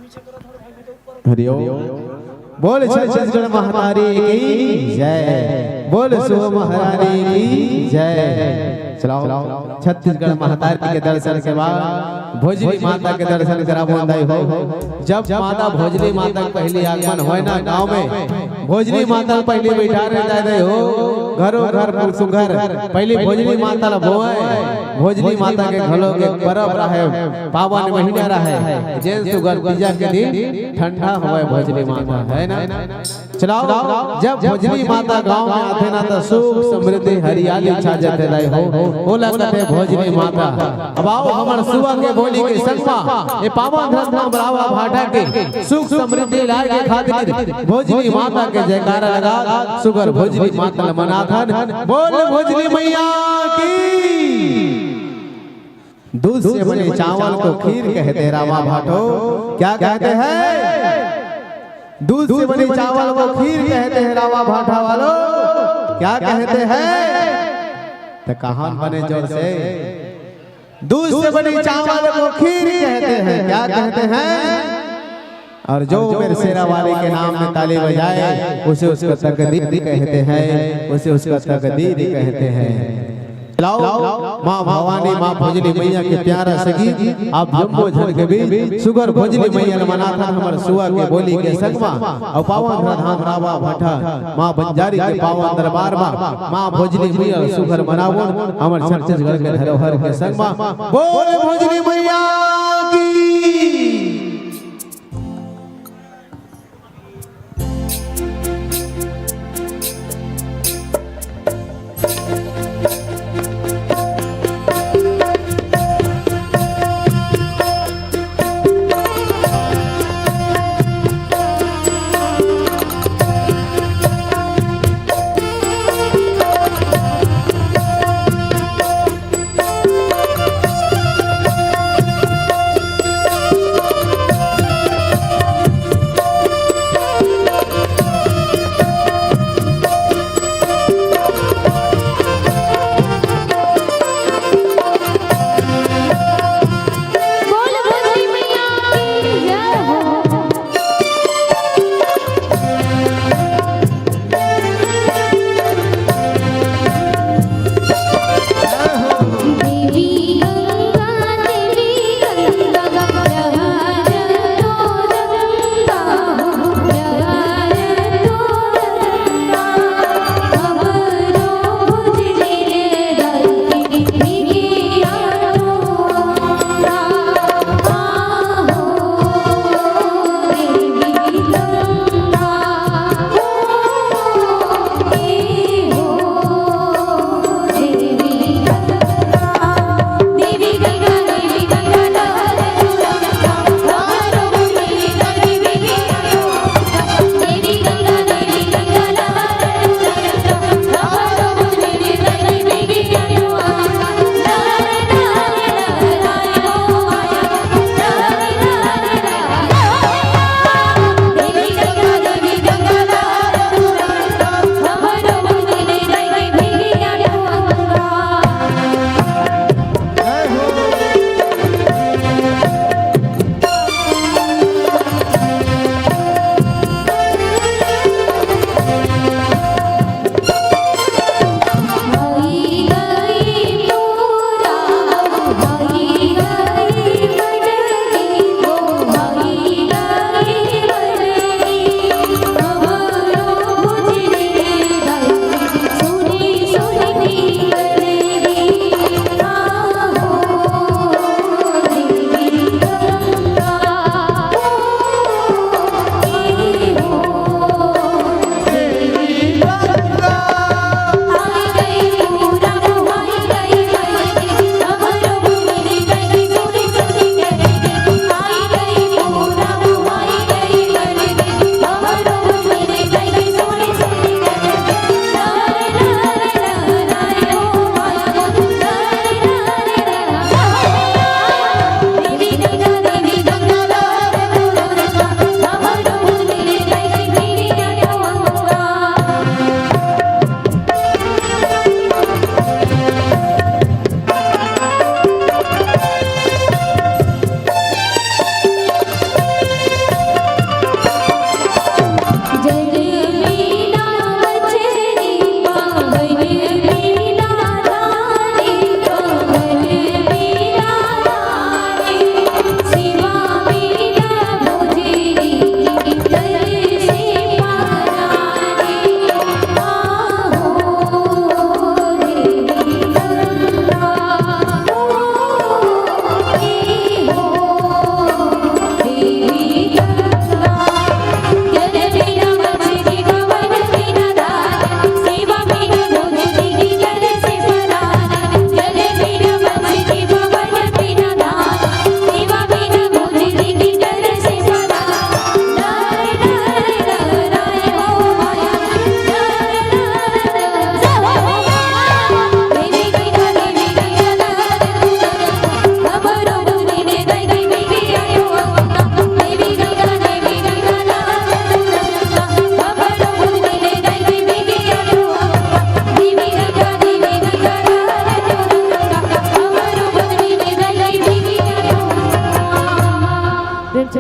हरिओम। बोल छत्तीसगढ़ महारानी की जय, बोल सुह महारानी की जय। चलाओ छत्तीसगढ़ महातारी के दर्शन के बाद भोजली माता के दर्शन कराबो दाई हो। जब माता भोजली माता के पहली आगमन होए ना गांव में, भोजली माता पहले बैठा रहे जाए हो घरों घर सुघर पहले भोजली माता ला बोए। भोजली माता के घलों के परब रहे, पावन महीना रहे, जेन सुगर पूजा के दिन ठंडा होए भोजली माता है ना। चलाओ जब भोजली माता गांव में आते ना तो सुख समृद्धि हरियाली छा जाते लाई हो। ओला कते भोजली माता अब आओ हमर सुबह के बोली के संगमा ये पावन धरना बरावा भाटा के सुख समृद्धि लाए के खातिर भोजली माता के जयकारा लगा सुगर भोजली माता मनाथन। बोल भोजली मैया की। दूध से बने चावल को खीर कहते रामा भाटो, क्या कहते हैं? दूध से बने चावल को खीर कहते हैं रामा भाटा वालों, क्या कहते हैं? तो कहां बने जोर से, दूध से बने चावल को खीर कहते हैं, क्या कहते हैं? और जो मेरे शेरा वाले के नाम में ताली बजाए उसे उसका तकदीर कहते हैं, उसे उसका तकदीर कहते हैं। लाओ माँ भवानी माँ भोजली मैया के प्यारा सगी आप जम्बो झन के भी सुगर भोजली मैया मनाथन हमर सुआ के बोली के संगमा और पावन धाम रावा भट्टा माँ बंजारी के पावन दरबार में माँ भोजली मैया सुगर मनावो हमर छत्तीसगढ़ के धरोहर के संगमा। बोल भोजली मैया की।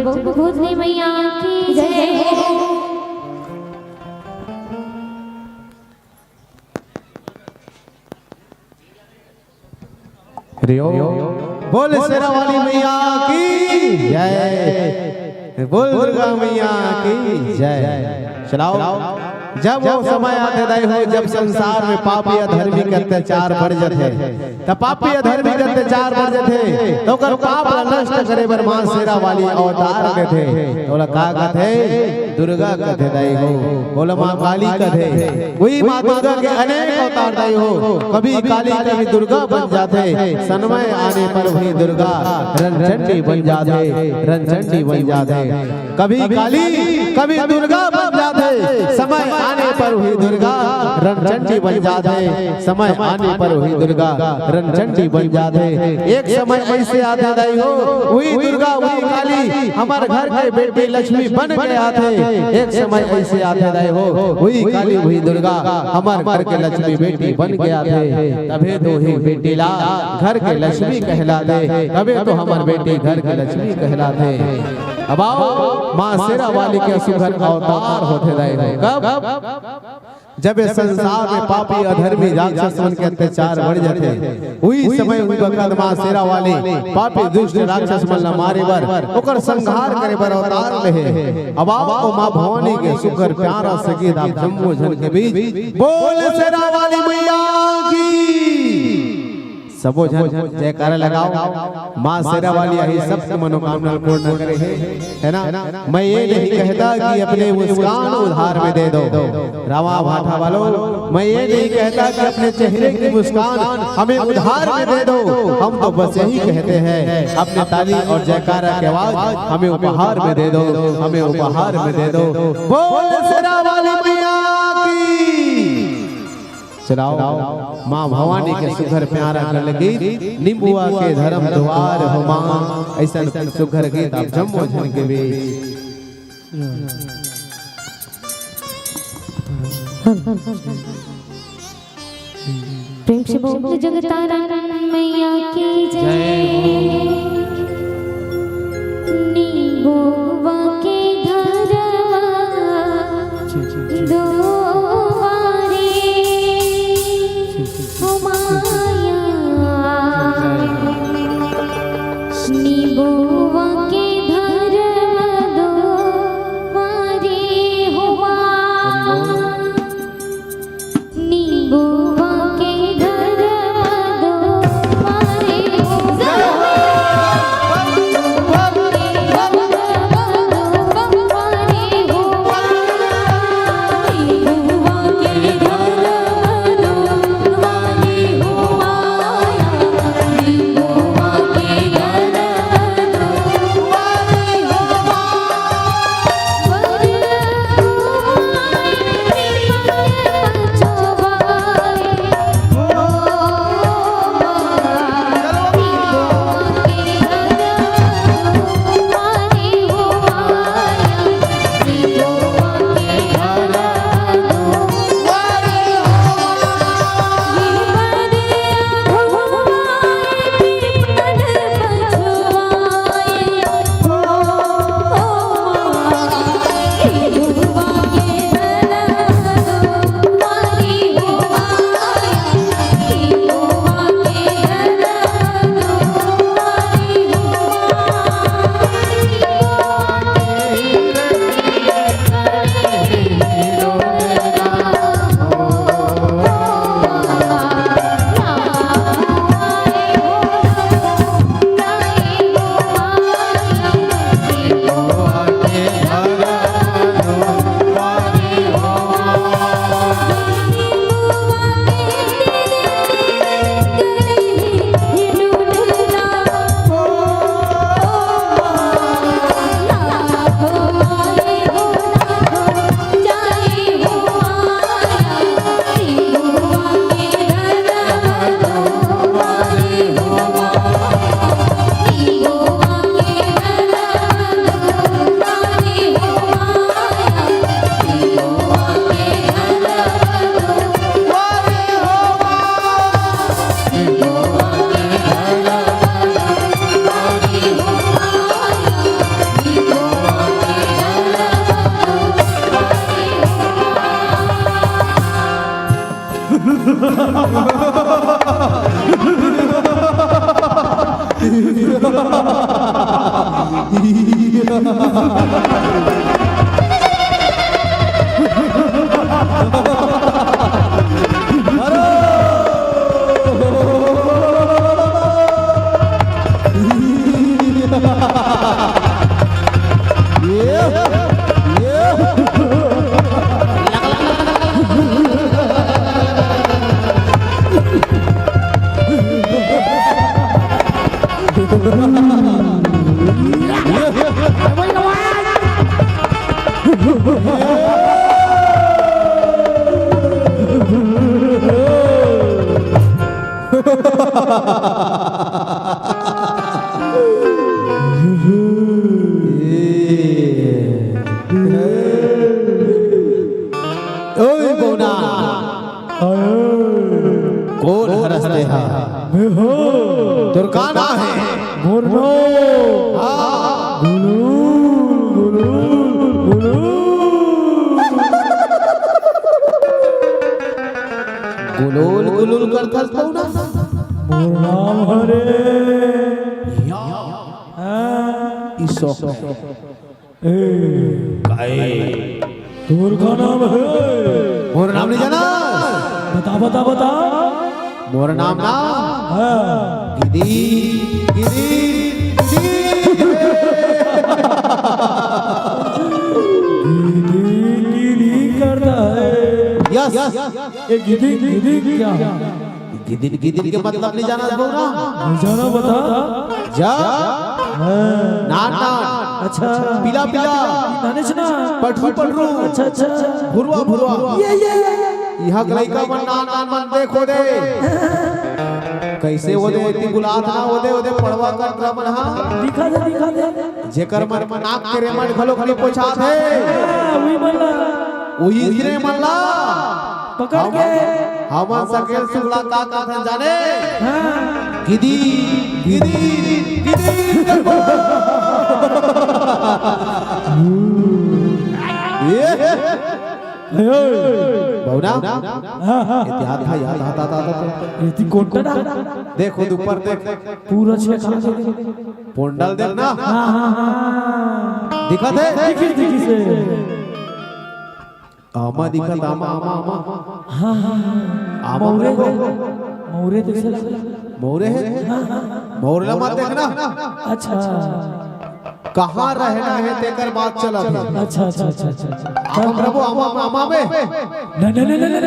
भूतनी मैया की जय हो। बोल शेरा वाली मैया की जय, बोल दुर्गा मैया की जय। चलाओ जब वो समय आते दाई हो जब संसार में पापी अधर्मी के अत्याचार बढ़ जाते, तब पापी अधर्मी के अत्याचार बढ़ जाते तो कर पाप नष्ट करे बर मां शेरा वाली अवतार देते। बोला का कथे दुर्गा कथे दाई हो, बोला मां काली कथे। वही मां दुर्गा के अनेक अवतार दाई हो, कभी काली कभी दुर्गा बन जाते, समय आने पर वही दुर्गा रणचंडी बन जाते, रणचंडी बन जाते। कभी काली कभी दुर्गा बन जाते, समय आने पर हुई दुर्गा रणचंडी बन जाते, समय आने पर हुई दुर्गा रणचंडी बन जाते। एक समय ऐसे आते दाई हो वही दुर्गा वही काली हमारे घर के बेटी लक्ष्मी बन के आते। एक समय ऐसे आते दाई हो वही काली वही दुर्गा हमारे घर के लक्ष्मी बेटी बन के आते। तबे तो ही बेटी ला घर के लक्ष्मी कहलाते, तबे तो हमारे बेटी घर के लक्ष्मी कहलाते। अब आओ मां शेरा वाली के सुघर अवतार होते दाई हो। कब जब इस संसार में पापी अधर्मी राक्षस मन के अत्याचार बढ़ जाते, वही समय हुई वक्त मां शेरा वाली पापी दुष्ट राक्षस मन ला मारे बर ओकर संहार करे बर अवतार लेहे। अब आओ मां भवानी के सुघर प्यारा सगीत आप जम्मू जन के बीच बोल शेरा वाली मैया की सबो जन जयकारा लगाओ। मां शेरा वाली यही सब मनोकामना पूर्ण करे है ना। मैं ये नहीं कहता कि अपने मुस्कान उधार में दे दो रामा भाटा वालों, मैं ये नहीं कहता कि अपने चेहरे की मुस्कान हमें उधार में दे दो। हम तो बस यही कहते हैं अपने ताली और जयकारा के आवाज हमें उपहार में दे दो, हमें उपहार में दे दो। बोल शेरा वाली मैया की। चलाओ मां भवानी के सुघर प्यारा कर गीत निम्बुआ के धर्म द्वार हो मां, ऐसा सुघर गीत आप जम्मू जन के बीच। प्रेम से बोल जगतारा मैया की जय। नींबुआ के धरवा दो नींबुआ के धरवा दो वारी हुआ, नींबुआ के धरवा दो वारी हुआ, ओए बोना कौन हरसते हैं मैं हो तुर्काना है मोरनो गुलूल गुलूल करता बोना मोर नाम हरे ईसो तोर का नाम है मोर नाम नहीं जाना बता बता बता मोर नाम ना हाँ। गिदी गिदी गिदी करता है यस ये गिदी गिदी क्या गिदी गिदी के मतलब नहीं जाना बोना जाना बता जा हाँ। नान नान अच्छा पीला पीला नानिश ना पटरू पटरू अच्छा अच्छा भुरवा भुरवा ये यहाँ लड़का मन नान नान मन देखो दे कैसे वो दे इतनी गुलाब ना वो दे पड़वा कर ड्रमन हा दिखा दे जेकर मन नाक के रेमन खलो खली पोछा थे वही मल्ला वही इतने मल्ला पकड़ के हमन सकेल सुगला का था जाने हाँ। गिदी गिदी गिदी ये बहुना याद था याद आता ये थी कोटा देखो ऊपर देख पूरा छे खा पोंडल देख ना हाँ हाँ हाँ दिखा थे दिखी से आमा दिखा आमा आमा आमा हाँ हाँ आमा मोरे देख मोरे है मोरला मत देखना अच्छा कहाँ रहना है तेकर बात चला था अच्छा अच्छा अच्छा अच्छा आमा प्रभु आमा आमा में न न न न न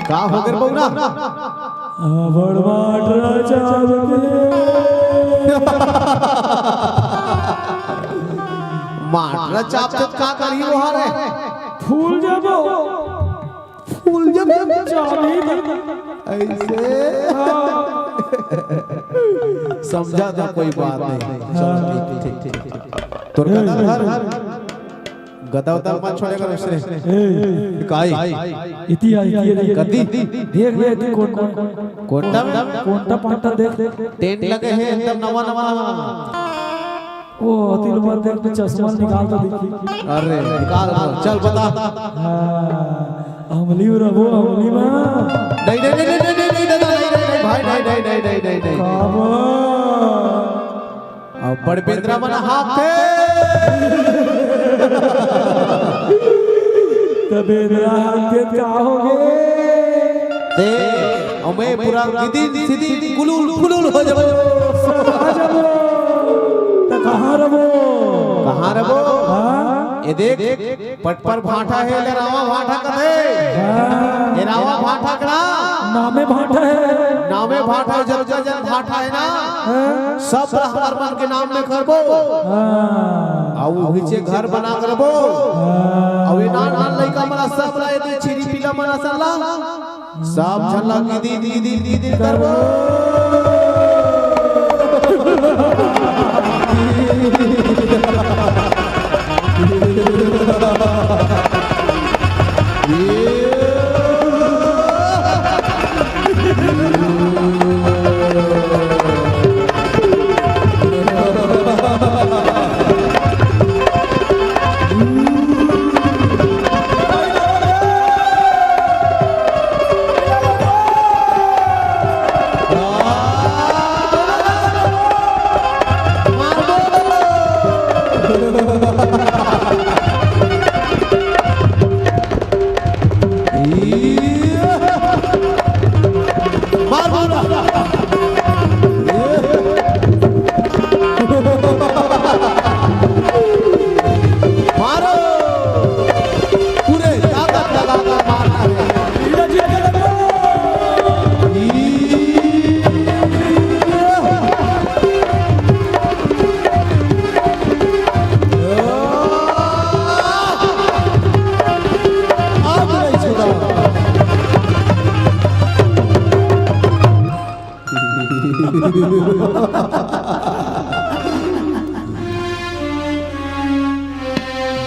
का हो गए बहुना बड़वाट राजा माटरा चाप का करी वो हारे फूल जब चाबी ऐसे समझा था कोई बात नहीं चलो ठीक तोर का घर गदा उतर मत छोड़ेगा उसने काई इति आई गद्दी देख ले इति कोटा पाटा देख टेंट लगे हैं एकदम नवा नवा ओ अतिल मत देख तो चश्मा निकाल तो देखी अरे निकाल चल बता अमली रहो अमली में नहीं भाई नहीं काबा अब बड़ बेंद्रा बना हाथ थे तबे रात के क्या होगे ते हमें पूरा गिदी सीधी गुलुल गुलुल हो जाओ तो कहाँ रहो ये देख पट पर भाटा है ले रावा भाटा कथे ये रावा भाटा करा नामे भाटा है नामे भाटा जब जन भाटा है ना सब हमार मन के नाम में करबो आउ नीचे घर बना करबो अब ये नान नान लइका मना सब ला ये छिरी पीला मना सल्ला सब झल्ला गिदी करबो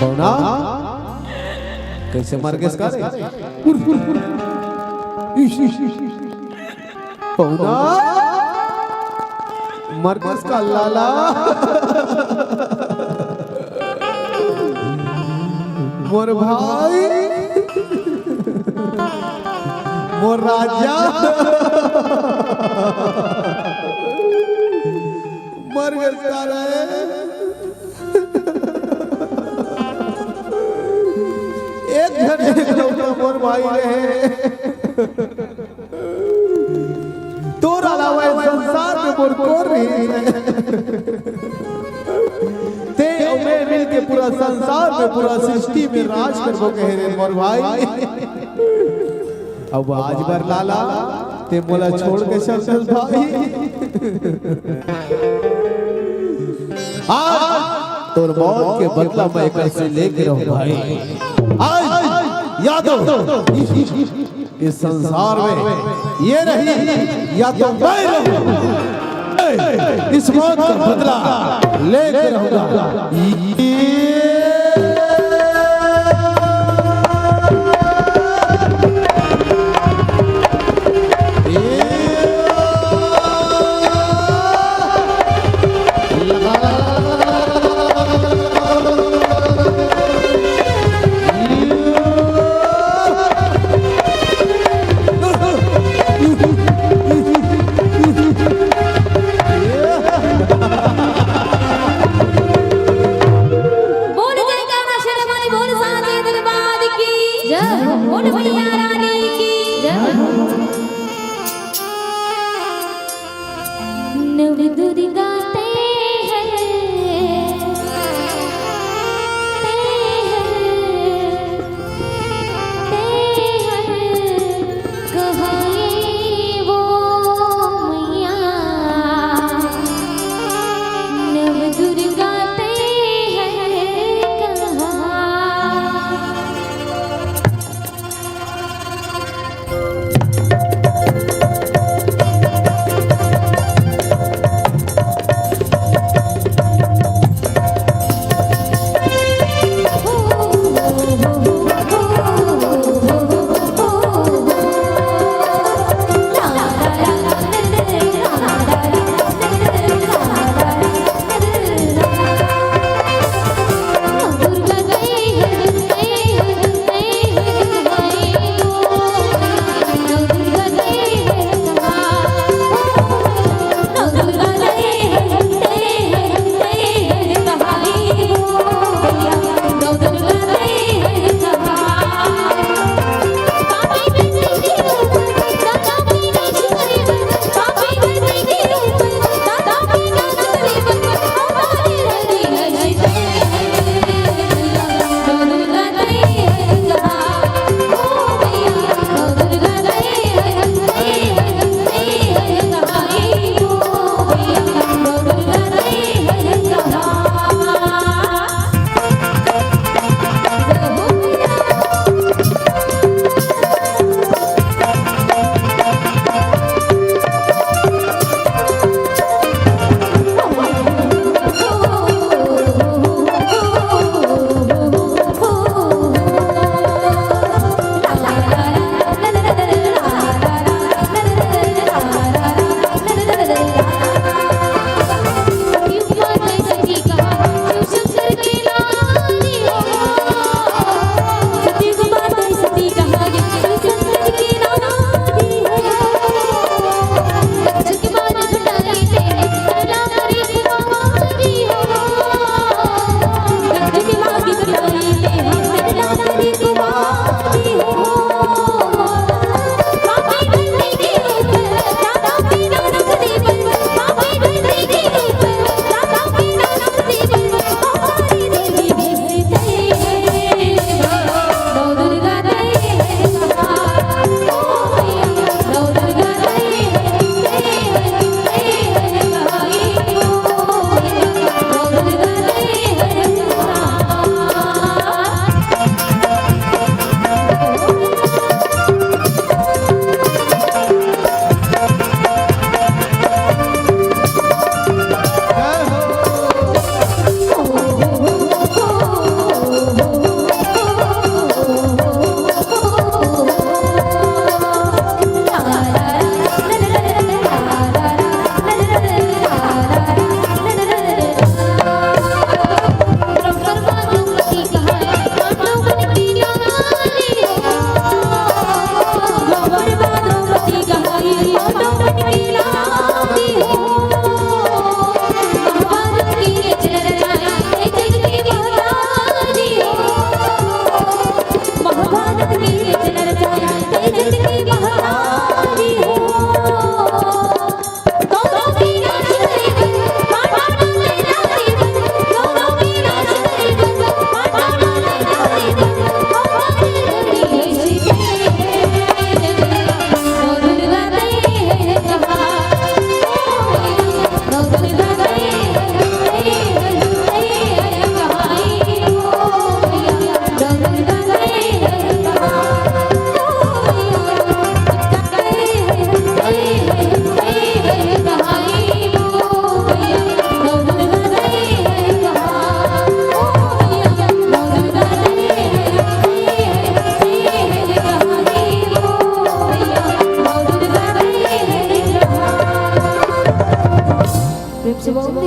बौना कैसे मर गए इसका रे? बौना मर गए इसका लाला। मोर भाई मोर राजा मर गए इसका रे। एक घर एक लौटा मोर भाई रहे, तोर अलावा इस संसार में मोर कोर नहीं ते मैं मिल के पूरा संसार में पूरा सृष्टि में राज करबो कहे रे मोर भाई। अब आज बार लाला ते मोला छोड़ के चल भाई। आज तोर मौत के बदला मैं कैसे लेके रहूं भाई। आज याद हो इस संसार में ये रही या तो मैं रहूं, इस मौत का बदला लेके रहूंगा।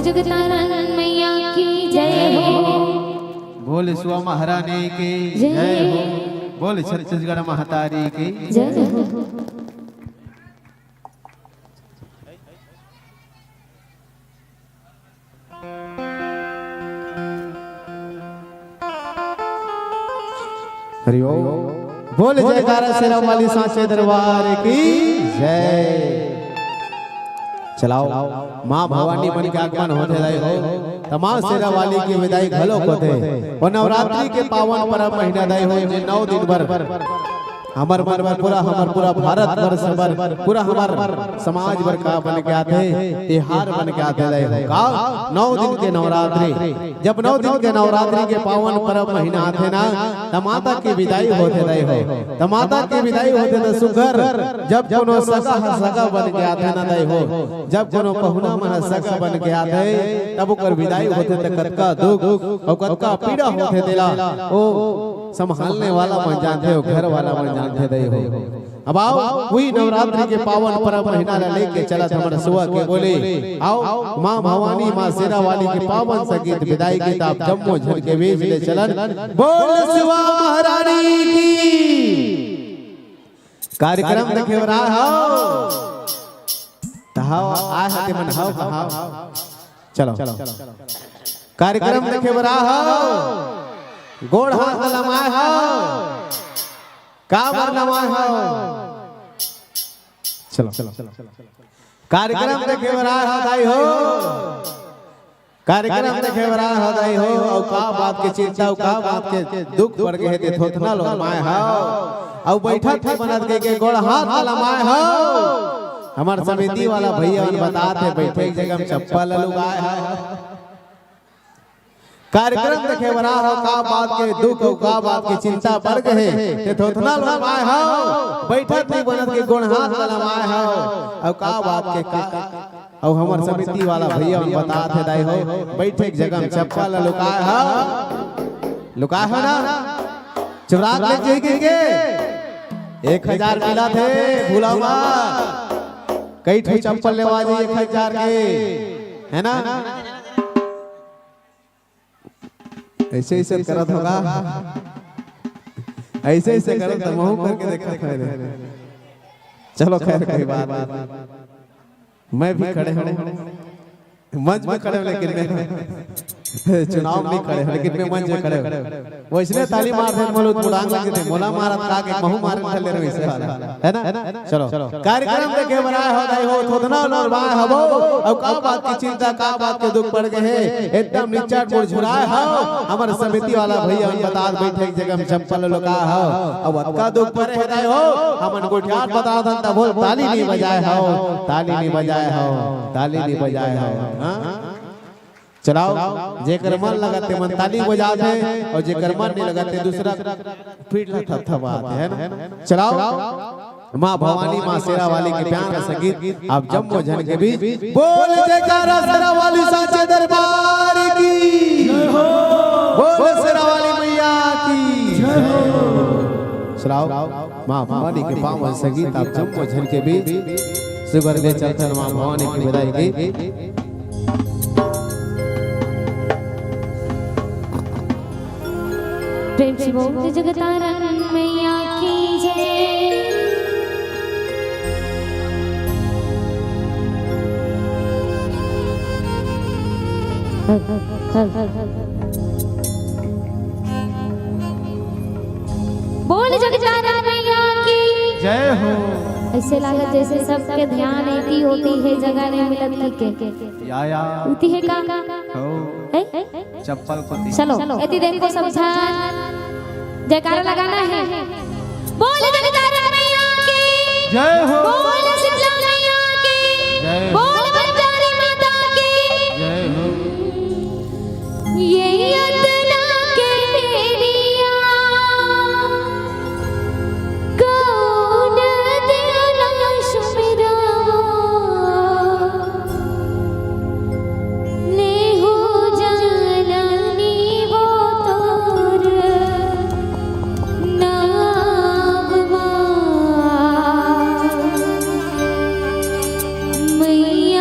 जगतारण मैया की जय हो। बोले सुआ महारानी की जय हो। बोले छत्तीसगढ़ महतारी की जय हो। हरि ओम। बोले जयकारा शेरा वाली सांचे दरबार की जय। चलाओ माँ भवानी मन के आगमन होते रहे हो, तमाम शेरा वाली की विदाई घलो होते और नवरात्रि के पावन पर्व महीना दय हो जे 9 दिन भर हमर मन बर पूरा हमर पूरा भारत वर्ष बर पूरा हमर समाज बर का बन के आते त्योहार बन के आते रहे का 9 दिन के नवरात्रि। जब 9 दिन के नवरात्रि के पावन पर्व महीना आते ना त माता की विदाई होते रहे हो। त माता की विदाई होते तो सुघर जब कोनो सगा बन के आते ना दय हो, जब कोनो पहुना मन सगा बन के आते तब ओकर विदाई होते त कतका दुख और कतका पीड़ा होते देला ओ संभालने वाला बन जानते हो, घर वाला बन जानते दे हो। अब आओ वही नवरात्रि के पावन पर्व महीना लेके चला हमारे सुबह के बोले आओ माँ भवानी माँ शेरा वाली के पावन संगीत विदाई गीत आप जम्मू झन के बीच ले चलन। बोल शिवा महारानी की। कार्यक्रम देखे रहा हो तहाओ आ हते मन हाओ हाओ चलो कार्यक्रम देखे रहा हो गोड़ हाथ लमाए हो काबर लमाए हो। चलो कार्यक्रम देखे रहा हो दाई हो, कार्यक्रम देखे रहा हो दाई हो और का बात के चिंता और का बात के दुख पड़ के हेते थोथना लमाए हो और बैठा थे बनत के गोड़ हाथ लमाए हो। हमार समिति वाला भैया बताते बैठे एक जगह में चप्पल लुगाए है। कार्यक्रम देखे बरा हो का बात के दुख और का बात की चिंता पड़ गए ते थोथना लमाए हो बैठक नहीं बनत के गुण हाथ लमाए हो और का बात के का और हमर समिति वाला भैया बताते दाई हो बैठे एक जगह में चप्पल लुकाए हो ना चुरा ले जाएंगे के 1000 मिला थे भूला कई ठो चप्पल लेवा जी 1000 के है ना। ऐसे ऐसे करत होगा, ऐसे ऐसे करत महू करके देखा खैर। चलो खैर कोई बात मैं भी खड़े हूँ मंच में खड़े, लेकिन मैं चुनाव नहीं खड़े लेकिन मैं मंच में खड़े हूँ। वो इसने ताली मार दे मलूत मुड़ांग लगे थे मोला मारा था के महू मार ले रहे वैसे है ना। चलो कार्यक्रम देखे बनाए हो दाई हो थोदना नरवाए हबो और का बात की चिंता का बात के दुख पड़ गए एकदम निचट मुड़ झुराए हो। हमर समिति वाला भैया बता बैठे एक जगह में चप्पल लुका हो अब का दुख पड़े है दाई हो। हमन गोठियार बता दन त बोल ताली नहीं बजाए हो, ताली नहीं बजाए हो, ताली नहीं बजाए हो। चलाओ जेकर मन लगाते मन ताली बजाते और जेकर मन नहीं लगाते दूसरा पीठ थपथपाते है ना। चलाओ माँ भवानी माँ शेरा वाली के प्यार का संगीत आप जम्मू झन के बीच बोल जयकारा शेरा वाली सांचे दरबार की जय हो। बोल शेरा वाली मैया की जय हो। चलाओ माँ भवानी के पावन संगीत आप जम्मू झन के बीच सुगर ले चलते माँ भवानी की विदाई की। प्रेम से बोल जगतारण मैया की जय। बोल जगतारण मैया की जय हो। ऐसे लागत जैसे सबके ध्यान एती होती है जगह नहीं मिलत के या उती है का हो चप्पल को चलो एती देखो सब जयकारा लगाना है। बोल जगतारण मैया की जय हो। बोल शीतला मैया की जय हो। बोल बंजारी माता की जय हो। ये अदना के मेरिया कौन दिला सुमिरा ले हो जालानी वो तोर नाम मैया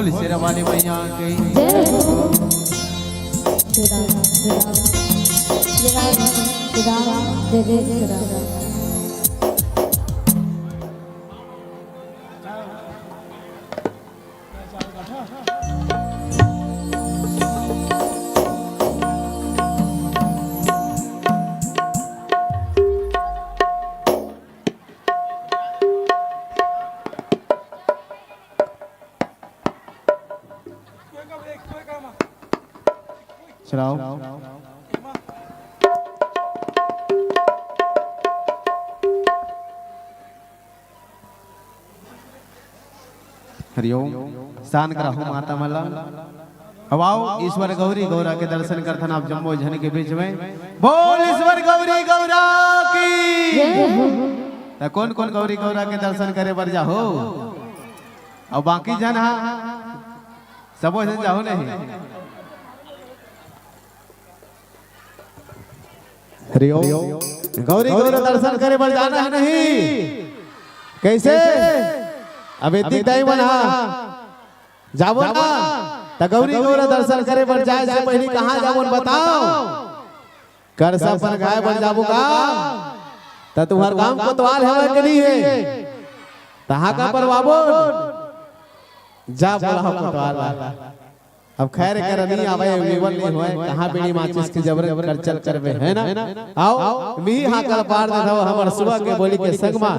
बोल शेरा वाली मैया की जय हो श्री राम श्री राम श्री राम श्री राम जय जय श्री राम। चलाओ हरिओम स्थान कराहू माता मला अब आओ ईश्वर गौरी गौरा के दर्शन करथन आप जम्मो जन के बीच में बोल ईश्वर गौरी गौरा की कौन कौन गौरी गौरा के दर्शन करे बर जाहो और बाकी जन हा सबो जन जाहो नहीं। हरिओम गौरी गौरा दर्शन करे बर जाना है नहीं कैसे अब इतनी टाइम बना जाबो ना त गौरी गौरा दर्शन करे बर जाए से पहले कहां जाबो बताओ करसा पर गाय बर जाबो का त तुम्हार गांव कोतवाल है कि नहीं है तहां का परवाबो जा बोला कोतवाल अब खैर कर नहीं आवे विवल नहीं होए कहां बेड़ी माचिस की जबरन कर चल करवे है ना आओ मी हां कल पार दे दो हमर सुबह के बोली के संगमा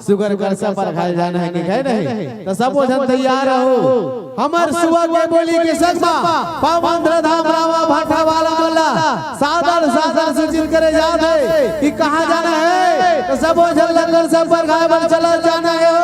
सुगर करसा पर खाए जाना है कि है नहीं तो सब जन तैयार हो हमर सुबह के बोली के संगमा पावन धाम रामा भाटा वाला मोहल्ला सादर सादर सूचित करे याद है कि कहां जाना है तो सब जन लंगर सब पर खाए बन चला जाना है।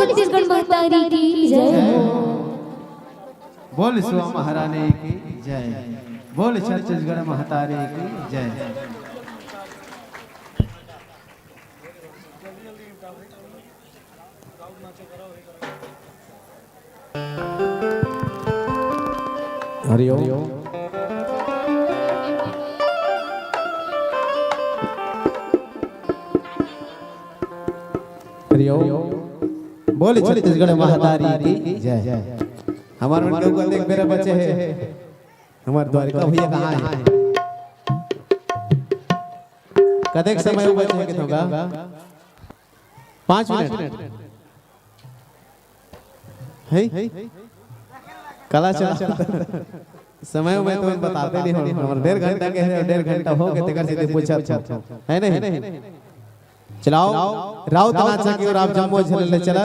छत्तीसगढ़ महतारी की जय हो। बोल सुआ महारानी की जय, बोल छत्तीसगढ़ महतारी की जय। हरिओम। बोल छत्तीसगढ़ महतारी की जय। हमारे मन के ऊपर देख मेरे बच्चे हैं, हमारे द्वारिका भैया कहाँ हैं? कदेक समय हुआ बच्चे कितनों का? 5 मिनट है कला चला समय में तो बताते नहीं हो, हमारे 1.5 घंटा के है, 1.5 घंटा हो गए तेकर से पूछा है नहीं। चलाओ राउत नाचा की और आप जम्मू झलने चला।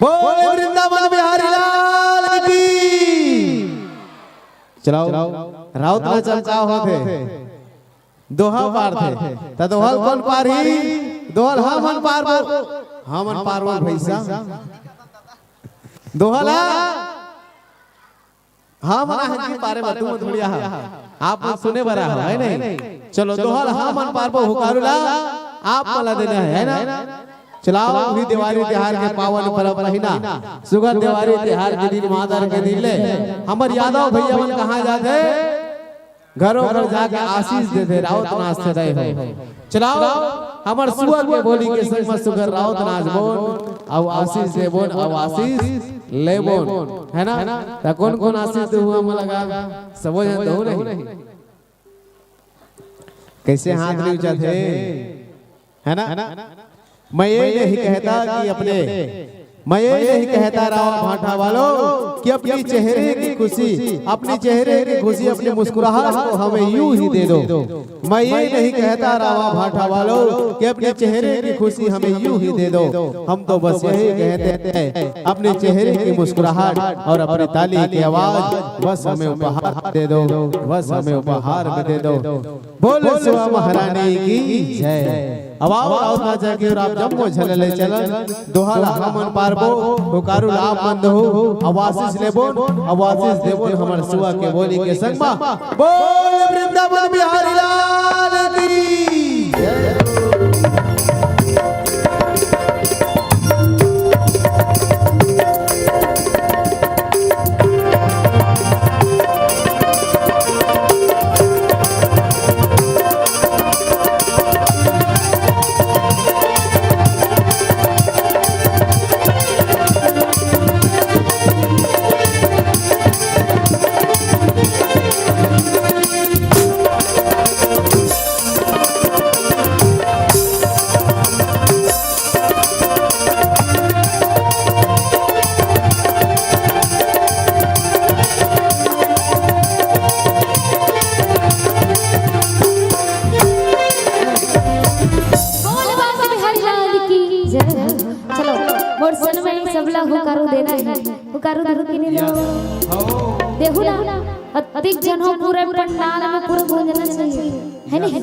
बोले वृंदावन बिहारी लाल की। चलाओ राउत नाचा का होते दोहा पार थे त दोहल कौन पार ही? दोहल हमन पार हमन पार भैसा दोहला हाँ मना है पारे में तुम थोड़िया आप सुने बरा है नहीं। चलो दोहल हाँ मन पार पर हुकारुला आप मला देना है ना। चलाओ भी दिवाली त्योहार के पावन पर्व महीना सुगंध दिवाली त्योहार के दिन मादर के दिन ले हमर यादव भैया मन कहाँ जाते? घरों घर जाके आशीष देते, राउत नाचते रहे हो। चलाओ हमर सुअर के बोली के संग में सुगर राउत नाच बोल अब आशीष दे बोल अब आशीष ले बोल है ना। तो कौन कौन आशीष दे हुआ मन लगा सब हो नहीं कैसे हाथ नहीं उठा थे है ना। मैं ये नहीं कहता कि अपने मैं ये नहीं कहता रावण भाटा वालों कि अपनी चेहरे की खुशी अपनी चेहरे की खुशी अपनी मुस्कुराहट को हमें यूं ही दे दो। मैं ये नहीं कहता रावण भाटा वालों कि अपने चेहरे की खुशी हमें यूं ही दे दो। हम तो बस यही कहते हैं अपने चेहरे की मुस्कुराहट और अपनी ताली की आवाज बस हमें उपहार दे दो, बस हमें उपहार में दे दो। बोले सुआ महारानी की जय। अब आओ नाचा की और आप जम्मू झलले चलन दोहाला हमन पारबो हुकारुल आप बंद हो आवासीस लेबो आवासीस देबो हमर सुआ के बोली के संग में बोल वृंदावन बिहारी लाल की जय। हुकारू धरू की नहीं देखो ना अधिक जन हो पूरे पंडाल में पूरा गूंजना चाहिए है नहीं।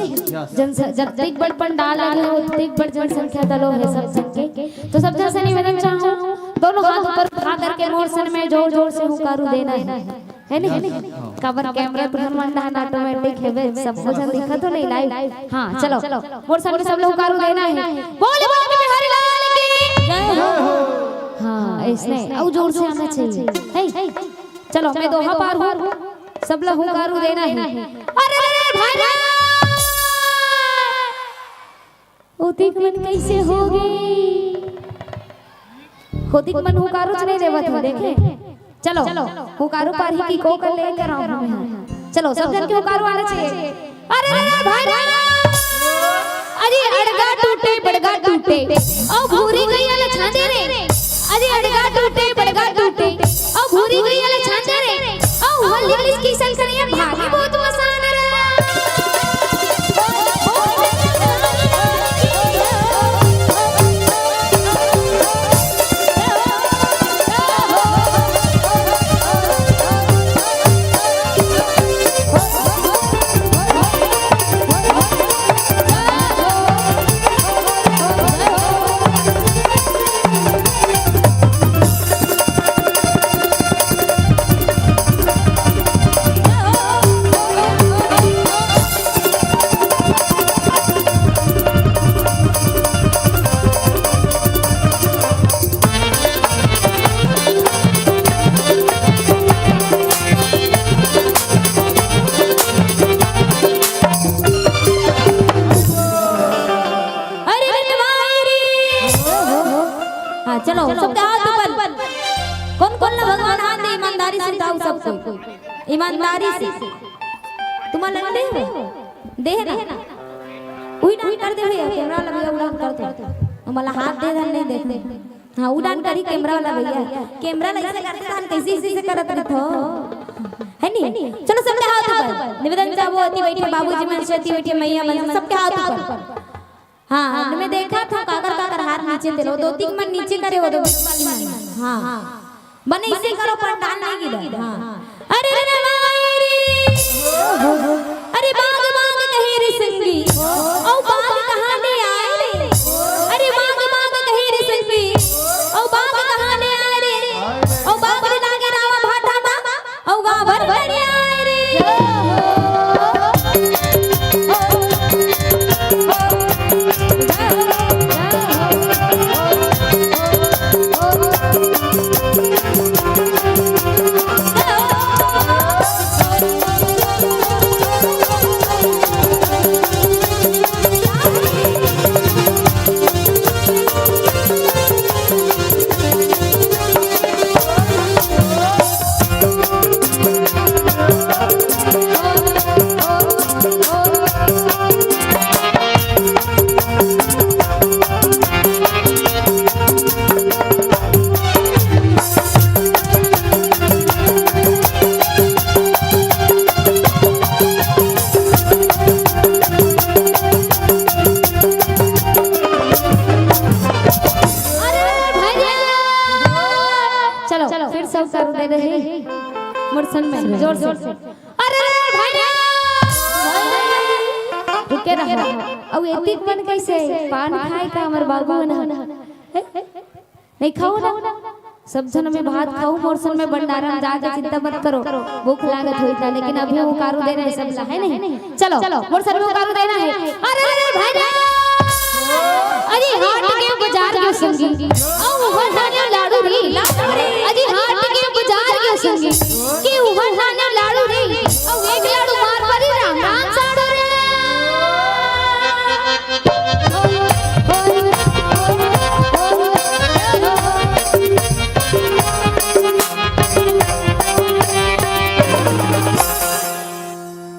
जब बड़ पंडाल लगे उतनी बड़ जनसंख्या दलो है सब संख्या तो सब जन से निवेदन चाहूँ दोनों हाथ ऊपर उठा करके मोर्शन में जोर जोर से हुकारू देना है नहीं। कवर कैमरा पर हनुमान ऑटोमेटिक है सब कुछ दिखा तो नहीं लाइव। हाँ चलो मोर्शन में सब लोग हुकारू देना है। बोल बिहारी लाल की जय हो। हाँ ऐसे और जोर से आना चाहिए। चलो मैं दोहा पार हूँ सब लोग हुकारू देना है। अरे भाई होतिक मन कैसे होगी होतिक मन हुकारू नहीं देवत हो देखे। चलो हुकारू पार ही की को कर लेकर आओ हमें। चलो सब जन के हुकारू आना चाहिए। अरे भाई अरे अड़गा टूटे बड़गा टूटे और भूरी गई वाला छांदे रे। अरे अड़गा टूटे बड़गा टूटे और भूरी गई वाला छांदे रे और होली की संकरिया भागी बहुत मसान रे। हाँ चलो सबके हाथ ऊपर। कौन कौन ना भगवान हाथ दे, ईमानदारी से उठाओ सबको, ईमानदारी से। तुम्हारा लग दे ना उड़ान कर दे भैया, कैमरा वाला भैया उड़ान कर दो। मला हाथ दे धन नहीं देखते। हाँ उड़ान करी कैमरा वाला भैया, कैमरा ऐसे करते धन कैसे ऐसे करत रही थो है नी। चलो सबके हाथ ऊपर। निवेदन चाहो अति बैठे बाबूजी मन से अति बैठे मैया मन, सबके हाथ ऊपर। हाँ मैं देखा था काकर हाथ नीचे दे लो, 2-3 मन नीचे करे हो दो। हाँ बने इसे करो पंडाल नहीं गिरा। हाँ अरे अरे बाग बाग कहे रे संगी, ओ बाग कहाँ ले आए रे। अरे बाग बाग कहे रे संगी, ओ बाग कहाँ ले आए रे। ओ बाग लागे रावा भाटा मा, ओ गा भर भर आए रे। जोर से अरे भैया रुके रहा। अब एती मन कैसे पान खाए का हमर बाबू ना नहीं खाओ ना। सब जन में भात खाओ, मोरसन में भंडारा में जाके चिंता मत करो, भूख लागत होई था। लेकिन अभी वो कारू देना है सब ला है नहीं। चलो मोरसन में कारू देना है। अरे भैया अरे हाट के बाजार के संगी, ओ हटाने लाडू रे। अरे हाट के बाजार के संगी कि उ हटाने लाडू रे। ओ एक लाडू मार परी राम राम साडो रे।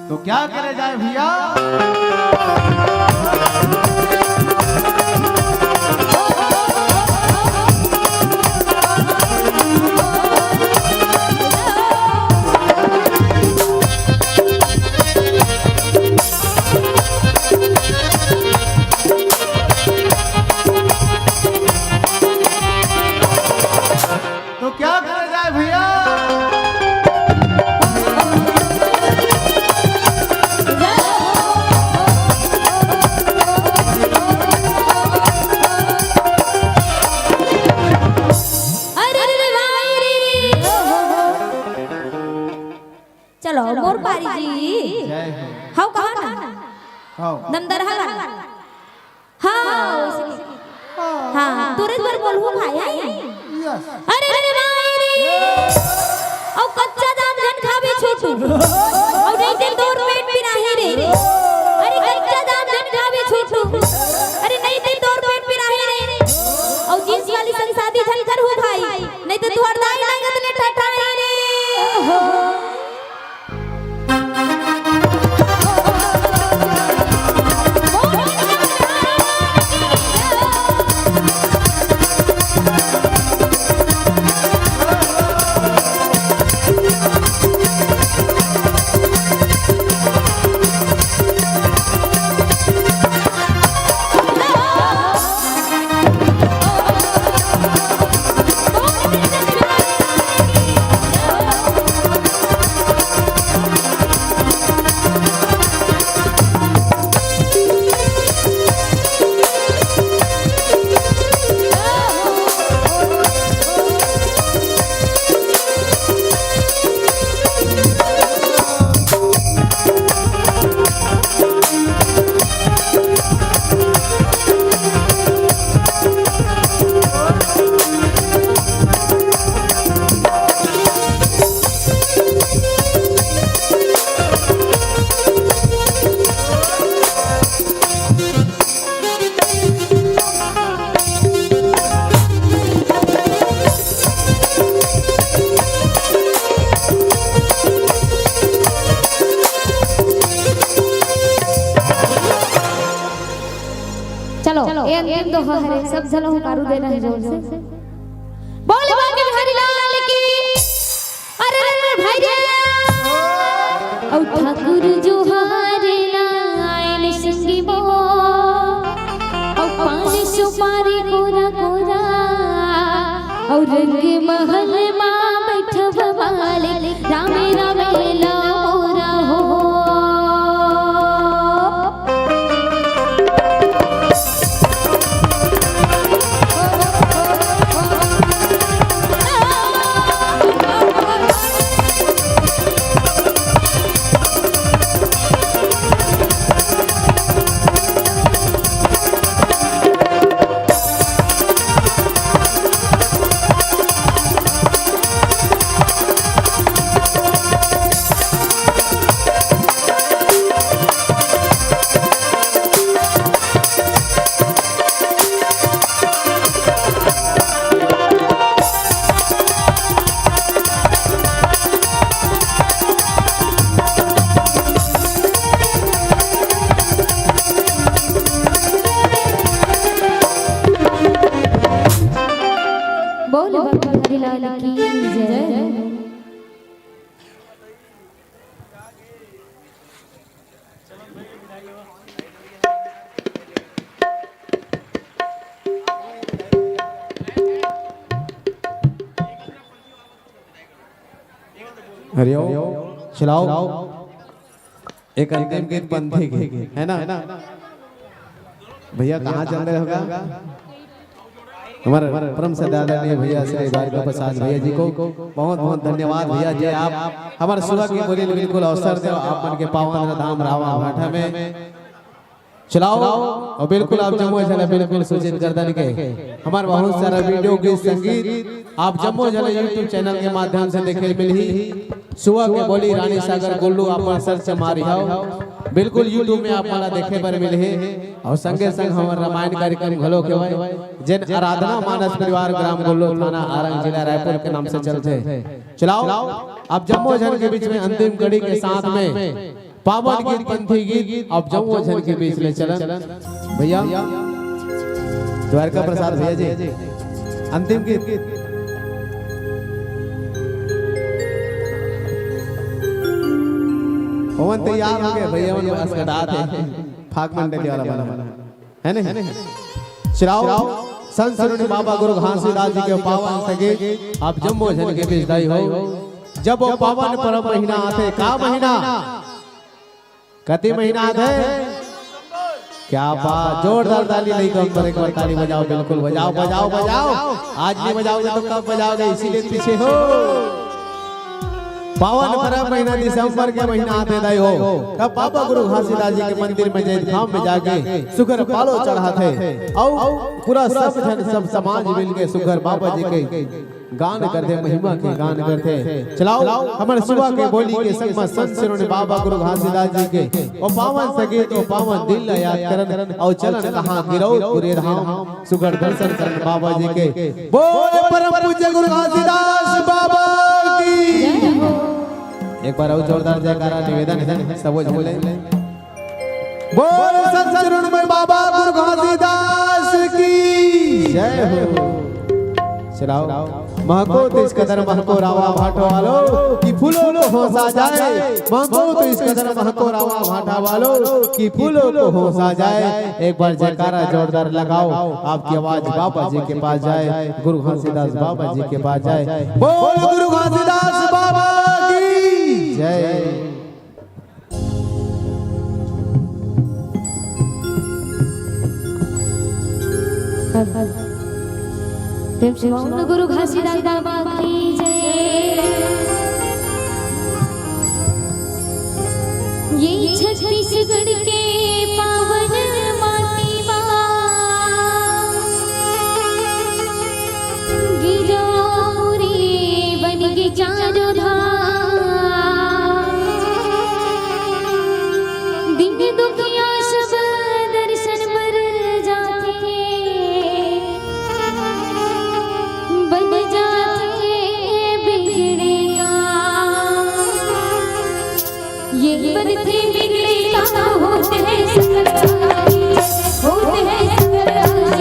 तो क्या करे जाए भैया। तो क्या करे जाए भैया। चलो मोर पारी जी हाउ कहा ना दमदर हला। हाँ हाँ तुरंत पर बोलूं भाई। अरे ओ कच्चा दाम जन खावे छोटू, और नहीं दे तोर पेट भी नहीं रे। अरे कच्चा दाम जन खावे छोटू, अरे नहीं दे तोर पेट भी नहीं रे। और जींस वाली संग शादी जन कर हो भाई, नहीं तो तू हरदाई लागत ने ठठाई रे। अंतिम दोहा है, सब जला हुकारू देना है जोर से। बोल बाके बिहारी लाल की, अरे रे भाई रे, औ ठाकुर जोहार लाइन सिंगी बो, औ पानी सुपारी कोरा कोरा, और रंग महल मां बैठब वाले रामे रामे लाओरा हो। बोल बिहारी लाल की जय। हरिओम चलाओ एक अंतिम गीत पंथी गीत है ना भैया, कहाँ चल रहे होगा? हमारे परम सदादरणीय भैया श्री द्वारिका प्रसाद भैया जी को बहुत बहुत धन्यवाद भैया जी। आप हमारे सुबह की बोली बिल्कुल अवसर दे, आप मन के पावन धाम रावा भाटा में चलाओ और बिल्कुल आप जम्मू झला बिल्कुल सूचित गर्दन के हमारे बहुत सारा वीडियो के संगीत आप जम्मू झला यूट्यूब चैनल के माध्यम से देखे मिली। सुबह के बोली रानी सागर गोल्लू आप सर्च मारी हो, बिल्कुल यूट्यूब में आप वाला देखे पर मिले। और संगे संग हमारे रामायण कार्यक्रम घलो के जिन आराधना मानस परिवार ग्राम गोल्लू थाना आरंग जिला रायपुर के नाम से चलते। चलाओ अब जम्मू झन के बीच में अंतिम कड़ी के साथ में पावन गीत पंथी गीत अब जम्मू झन के बीच में चलन भैया द्वारका प्रसाद भैया जी अंतिम गीत। पवन तैयार हो गए भैया, बस कटाते फाक मंडली वाला बना है ना। चलाओ संत सरुणी बाबा गुरु घासीदास जी के पावन सगे आप जम्मू झन के बीच दाई हो। जब वो पावन परम महीना आते, का महीना कति महीना आते, क्या बात, जोरदार ताली नहीं कम पर एक बार ताली बजाओ, बिल्कुल बजाओ बजाओ बजाओ। आज नहीं बजाओगे तो कब बजाओगे, इसीलिए पीछे हो। पावन परम महीना दिसंबर के महीना आते दाई हो, तब बाबा गुरु घासीदास जी के मंदिर में जय धाम में जाके सुगर पालो चढ़ाते और पूरा सब जन सब समाज मिलके सुगर बाबा जी के गान करते, महिमा के गान करते। चलाओ हमारे सुबह के बोली के संग में संत सरुणी बाबा गुरु घासीदास जी के ओ पावन संगीत ओ पावन दिल याद करन और चलन कहां गिरौ पूरे धाम सुगर दर्शन करन बाबा जी के। बोल परम पूज्य गुरु घासीदास बाबा की एक बार और जोरदार जयकारा निवेदन है सब बोले। बोल संत सरुणी बाबा गुरु घासीदास की जय हो। चलाओ महको तो इस कदर महको रावा भाटो वालो कि फूलों को होसा जाए, महको तो इस कदर महको रावा भाटा वालो कि फूलों को होसा जाए। एक बार जयकारा जोरदार लगाओ, आपकी आवाज बाबा जी के पास जाए, गुरु घासीदास बाबा जी के पास जाए। बोल गुरु घासीदास बाबा की जय। प्रेम से बोलो गुरु घासीदास बाबा की जय। ये छत्तीसगढ़ के पावन माटी बा, गिरौरी बन के चारों धाम, दिन दुखिया सब दर्शन पर जाते, बन जाते बिगड़े काम, ये बनते बिगड़े काम होते हैं सकल, होते हैं सकल।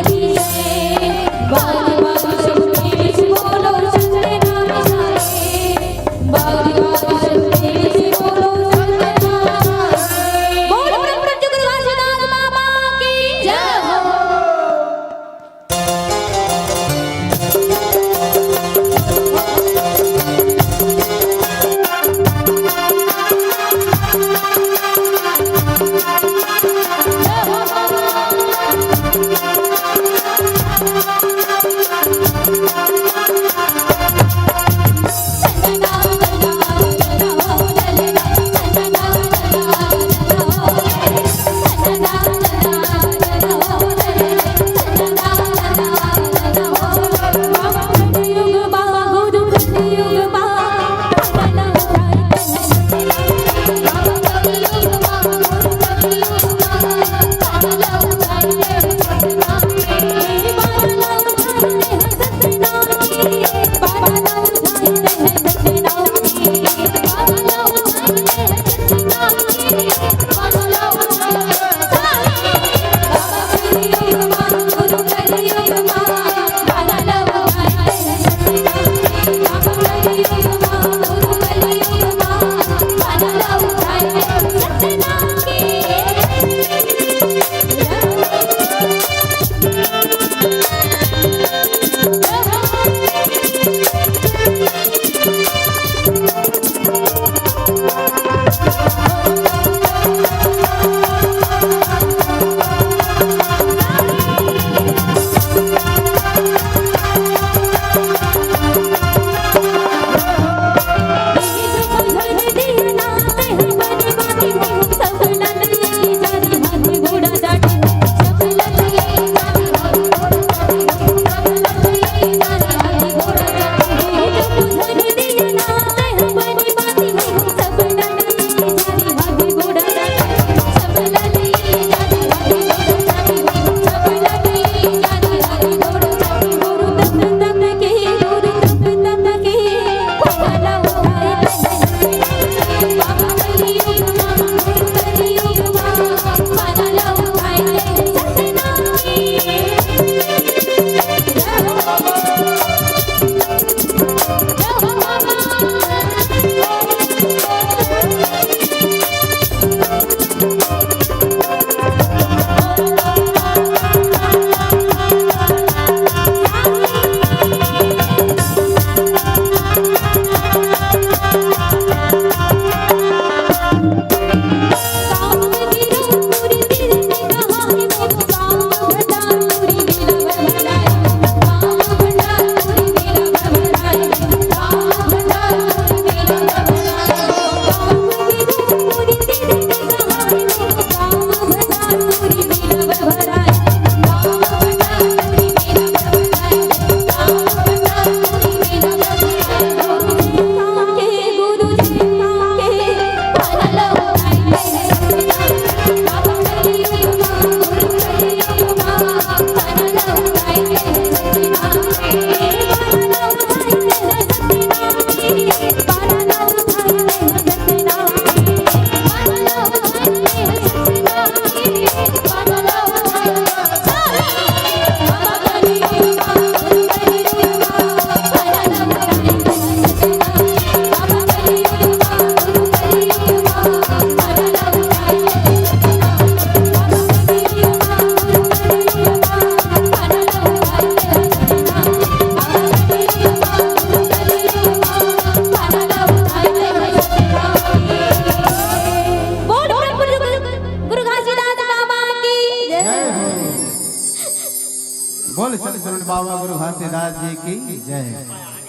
बोल सतगुरु बाबा गुरु घासीदास जी की जय।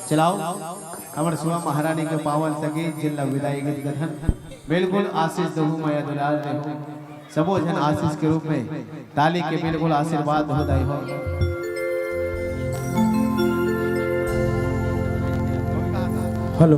चलाओ अमर सुआ महारानी के पावन संगीत जिला विदाई गीत गठन बिल्कुल आशीष दहु मैया दुलार देहु सबो जन आशीष के रूप में ताली के बिल्कुल आशीर्वाद हो दाई हो। हेलो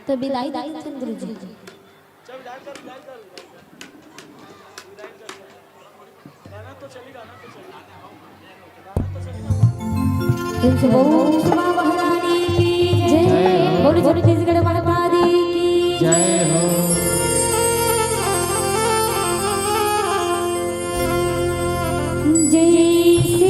तो विदाई दाई गुरु जी। महारानी की जय। बोलो छत्तीसगढ़ माता दी की जय हो। जैसे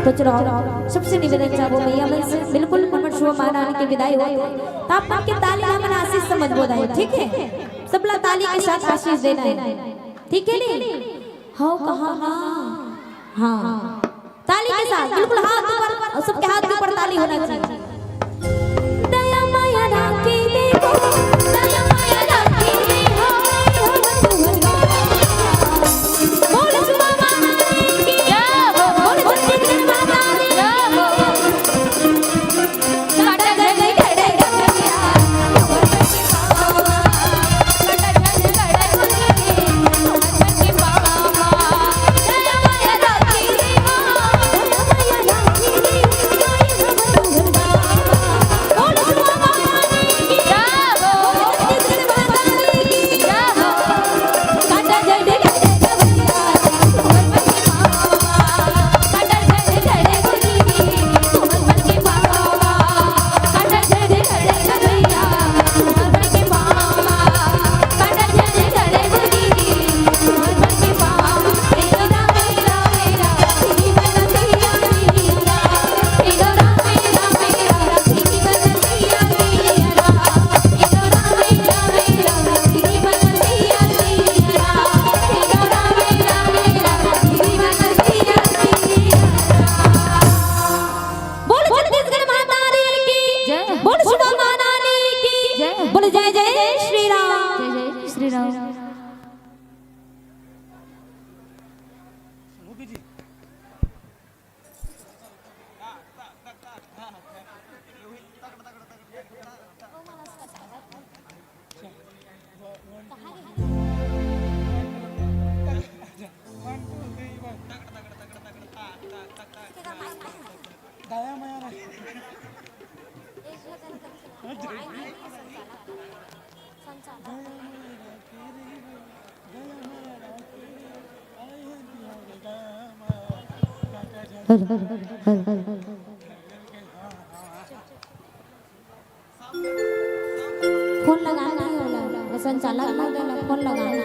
तो चलो सबसे निवेदन चाहो भैया मन से बिल्कुल मन शुभ महारानी की विदाई हो तो आप मन के ताली ना मन आशीष समझ बोधाए ठीक है सबला ताली के साथ आशीष देना है ठीक है नी हाँ कहा ना हाँ ताली के साथ बिल्कुल हाथ ऊपर और सबके हाथ के ऊपर ताली होना चाहिए। दया माया राखी देखो दया माया राखी देखो बोल सुबह महारानी की जय हो बोल छत्तीसगढ़ माता दी जय हो काटा गई गड़े गड़िया काटा गई गड़े गड़िया बाबा दया माया राखी देखो दया माया राखी देखो फोन लगाना है वाला संचालक महोदय फोन लगाना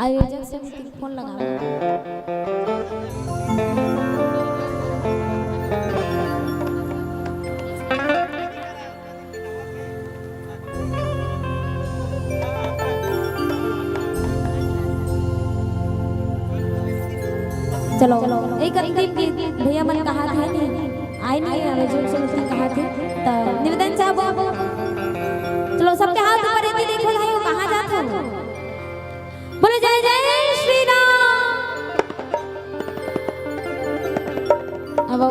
आयोजक समिति को फोन लगाना। चलो एक अंतिम गीत भैया मन कहा थे आए नहीं आयोजक समिति कहा थे तो निवेदन साहब चलो सबके हाथ ऊपर यदि देखो भाई वो कहाँ जाते हो बोले जय जय श्री राम। अब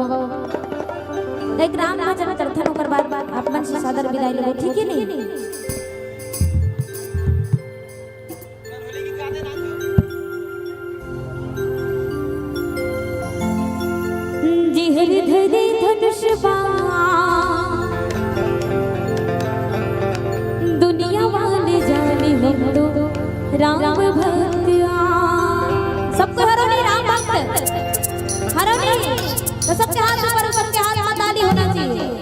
एक राम भजन कीर्तन होकर बाद आप मन से सादर विदाई ले ठीक है नहीं धरे धनुष दुनिया वाले जाने हम तो राम भक्त सबको हरो नहीं राम भक्त हरो नहीं तो सबके हाथ ऊपर सबके हाथ में ताली होना चाहिए।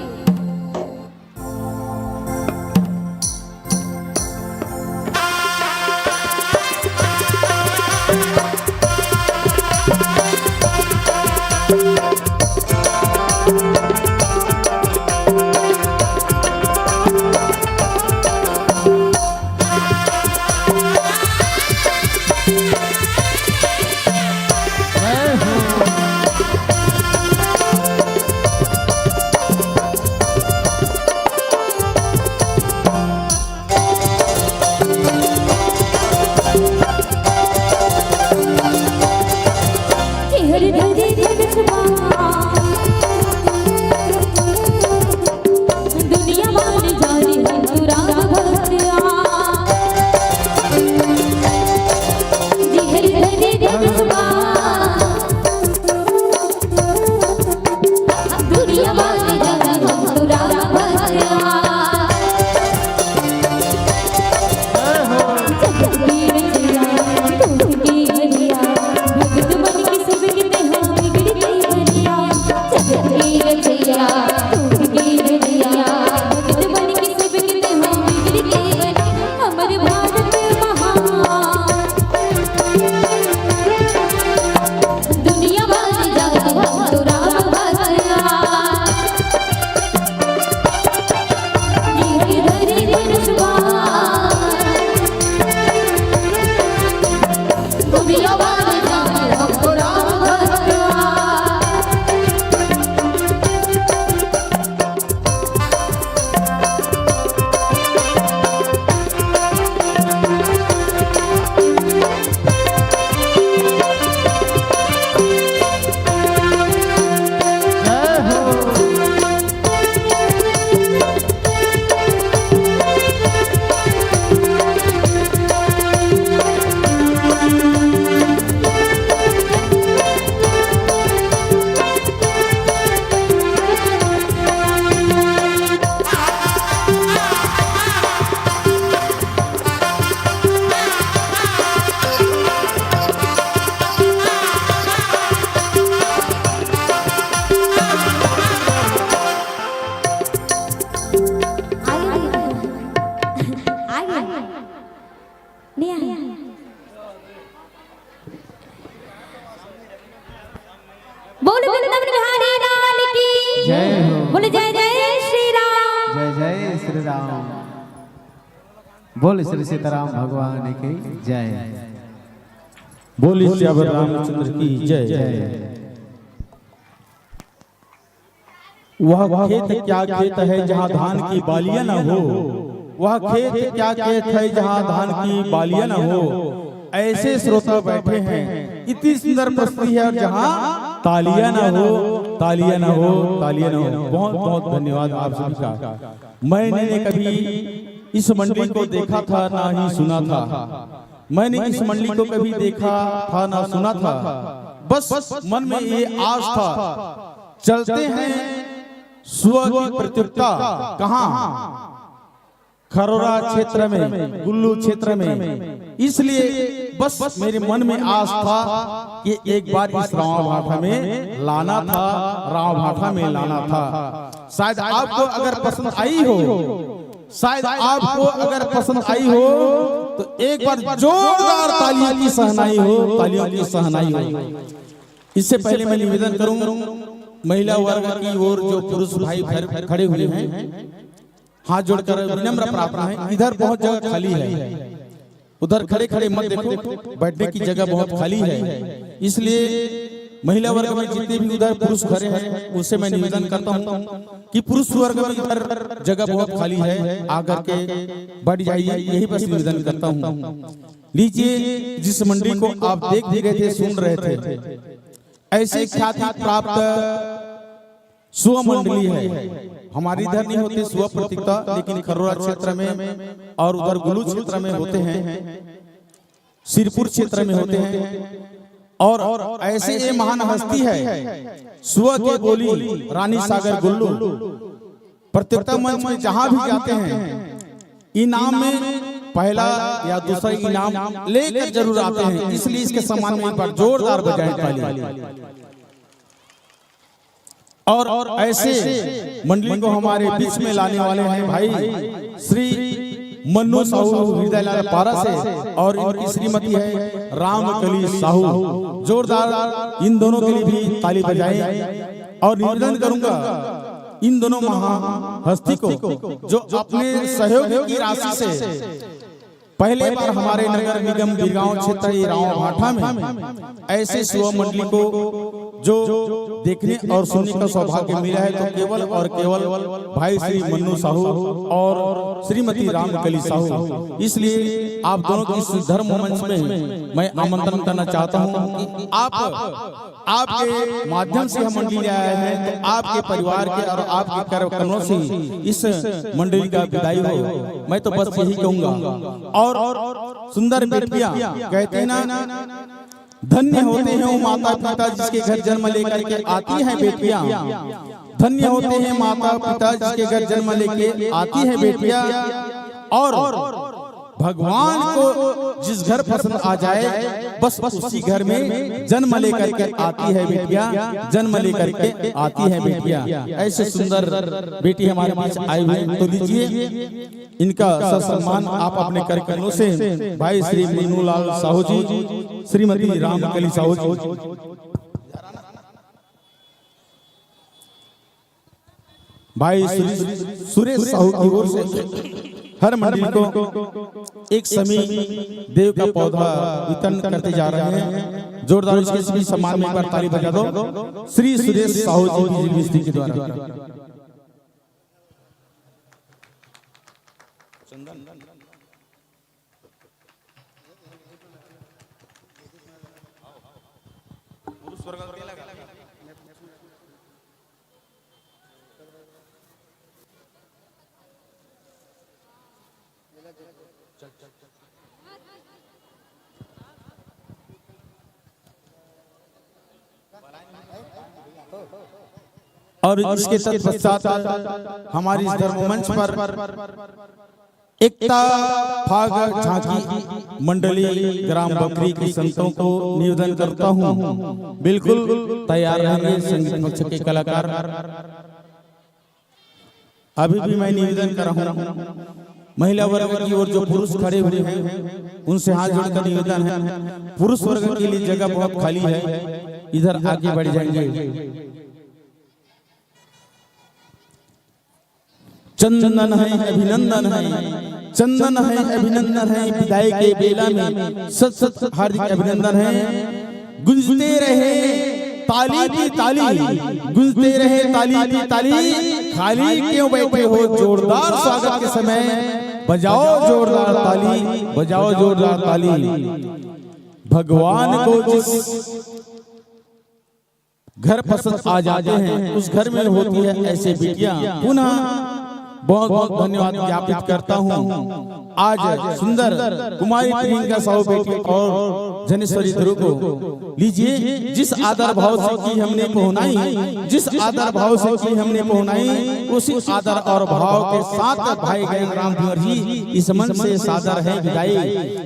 बोल श्री सीताराम भगवान की जय। बोली श्यावर रामचंद्र की जय जय। वह खेत क्या खेत है जहाँ धान की बालियां न हो, वह खेत क्या खेत है जहाँ धान की बालियां न हो। ऐसे श्रोता बैठे हैं, इतनी सुंदर प्रस्तुति है और जहाँ तालियां न हो, तालियां न हो, तालियां न हो। बहुत बहुत धन्यवाद आप सभी का। मैंने कभी इस मंडली को देखा था ना ही सुना था, मैंने इस मंडली को कभी देखा था ना सुना था, बस मन में ये आश था चलते हैं स्व की प्रतियोगिता कहाँ, खरोरा क्षेत्र में, गुल्लू क्षेत्र में। इसलिए बस मेरे मन में आस था कि एक बार इस राव भाठा में लाना था, राव भाठा में लाना था। शायद आपको अगर पसंद आई हो, शायद आपको अगर पसंद आई हो तो एक बार जोरदार तालियों की सहनाई हो, तालियों की सहनाई हो। इससे पहले मैं निवेदन करूं महिला वर्ग की ओर जो पुरुष भाई खड़े हुए हैं, हाथ जोड़कर विनम्र प्रार्थना है, इधर बहुत जगह खाली है, उधर खड़े खड़े मत देखो, बैठने की जगह बहुत खाली है। इसलिए महिला वर्ग में जितने भी उधर पुरुष खड़े हैं उससे मैं निवेदन करता हूं कि पुरुष वर्ग में इधर जगह बहुत खाली है, आकर के बढ़ जाइए, यही बस निवेदन करता हूं। लीजिए, जिस मंडली को आप देख भी रहे थे, सुन रहे थे, ऐसे ख्याति प्राप्त स्व मंडली है। हमारी इधर नहीं होती स्व प्रतीकता, लेकिन खरोरा क्षेत्र में और उधर गुल्लू क्षेत्र में होते हैं, सिरपुर क्षेत्र में होते हैं। और ऐसे ये महान हस्ती है स्व के बोली रानी सागर गुल्लू। प्रतियोगिता मंच में जहां भी जाते हैं इनाम में पहला या दूसरा इनाम लेकर जरूर आते हैं। इसलिए इसके सम्मान में एक बार जोरदार बजाएं ताली। और ऐसे मंडली को हमारे बीच में लाने वाले हैं भाई श्री मन्नू साहू हृदयलाल पारा से, और इनकी श्रीमती है रामकली साहू। जोरदार इन दोनों के लिए भी ताली बजाएं। और निवेदन करूंगा इन दोनों महाहस्ती को जो अपने सहयोग की राशि से पहले बार हमारे नगर निगम बिरगांव क्षेत्र राव भाठा में ऐसे स्व मंडली को जो देखने और सुनने का सौभाग्य मिला है, तो केवल और केवल भाई श्री मन्नू साहू और श्रीमती रामकली साहू। इसलिए आप दोनों की इस धर्म मंच में मैं आमंत्रण करना चाहता हूं कि आपके माध्यम से हम मंडली आए हैं, तो आपके परिवार के और आपके कर्मों से इस मंडली का विदाई हो। मैं तो बस यही कहूंगा। और सुंदर बेटियां कहते हैं ना, धन्य होते हैं वो माता पिता जिसके घर जन्म लेकर के आती हैं बेटियां। धन्य होते हैं माता पिता जिसके घर जन्म लेके आती हैं बेटियां। और भगवान को जिस घर पसंद आ जाए बस उसी घर में जन्म लेकर के आती है बेटियां, जन्म लेकर के आती है बेटियां। ऐसे सुंदर बेटी हमारे पास आई हुई, तो लीजिए इनका सम्मान आप अपने कार्यक्रमों से भाई श्री मन्नू लाल साहू जी, श्रीमती रामकली साहू जी, भाई सुरेश साहू की ओर से हर मंडली को एक समी देव का पौधा वितरण करते जा रहे हैं। जोरदार इसके सभी सम्मान में एक बार ताली बजा दो श्री सुरेश साहू जी की जिम्मेदारी के द्वारा। और इसके तत्पश्चात हमारी इस धर्म मंच पर एकता फाग झांकी मंडली ग्राम बकरी के संतों को निवेदन करता हूं, बिल्कुल तैयार रहेंगे संगीत पक्ष के कलाकार। अभी भी मैं निवेदन कर रहा हूं महिला वर्ग की ओर जो पुरुष खड़े हुए हैं उनसे हाथ जोड़कर निवेदन है, पुरुष वर्ग के लिए जगह बहुत खाली है, इधर आगे बढ़ जाएंगे। चंदन है अभिनंदन है, चंदन है अभिनंदन है, विदाई के बेला में सत सत हार्दिक अभिनंदन है। गुंजते रहे ताली की ताली, गुंजते रहे ताली की ताली, खाली क्यों बैठे हो, जोरदार स्वागत के समय बजाओ जोरदार ताली, बजाओ जोरदार ताली। भगवान को जिस घर पसंद आ जाते हैं उस घर में होती है ऐसे बेटियां। पुनः बहुत बहुत धन्यवाद ज्ञापित करता हूँ। आज सुंदर कुमारी प्रियंका साहू बेटी और जनेश्वरी ध्रुव को लीजिए, जिस आदर भाव से की हमने पहुनाई, जिस आदर भाव से की हमने पहुनाई, उसी आदर और भाव के साथ भाई गए राम धुंवर जी इस मन से सादर है विदाई।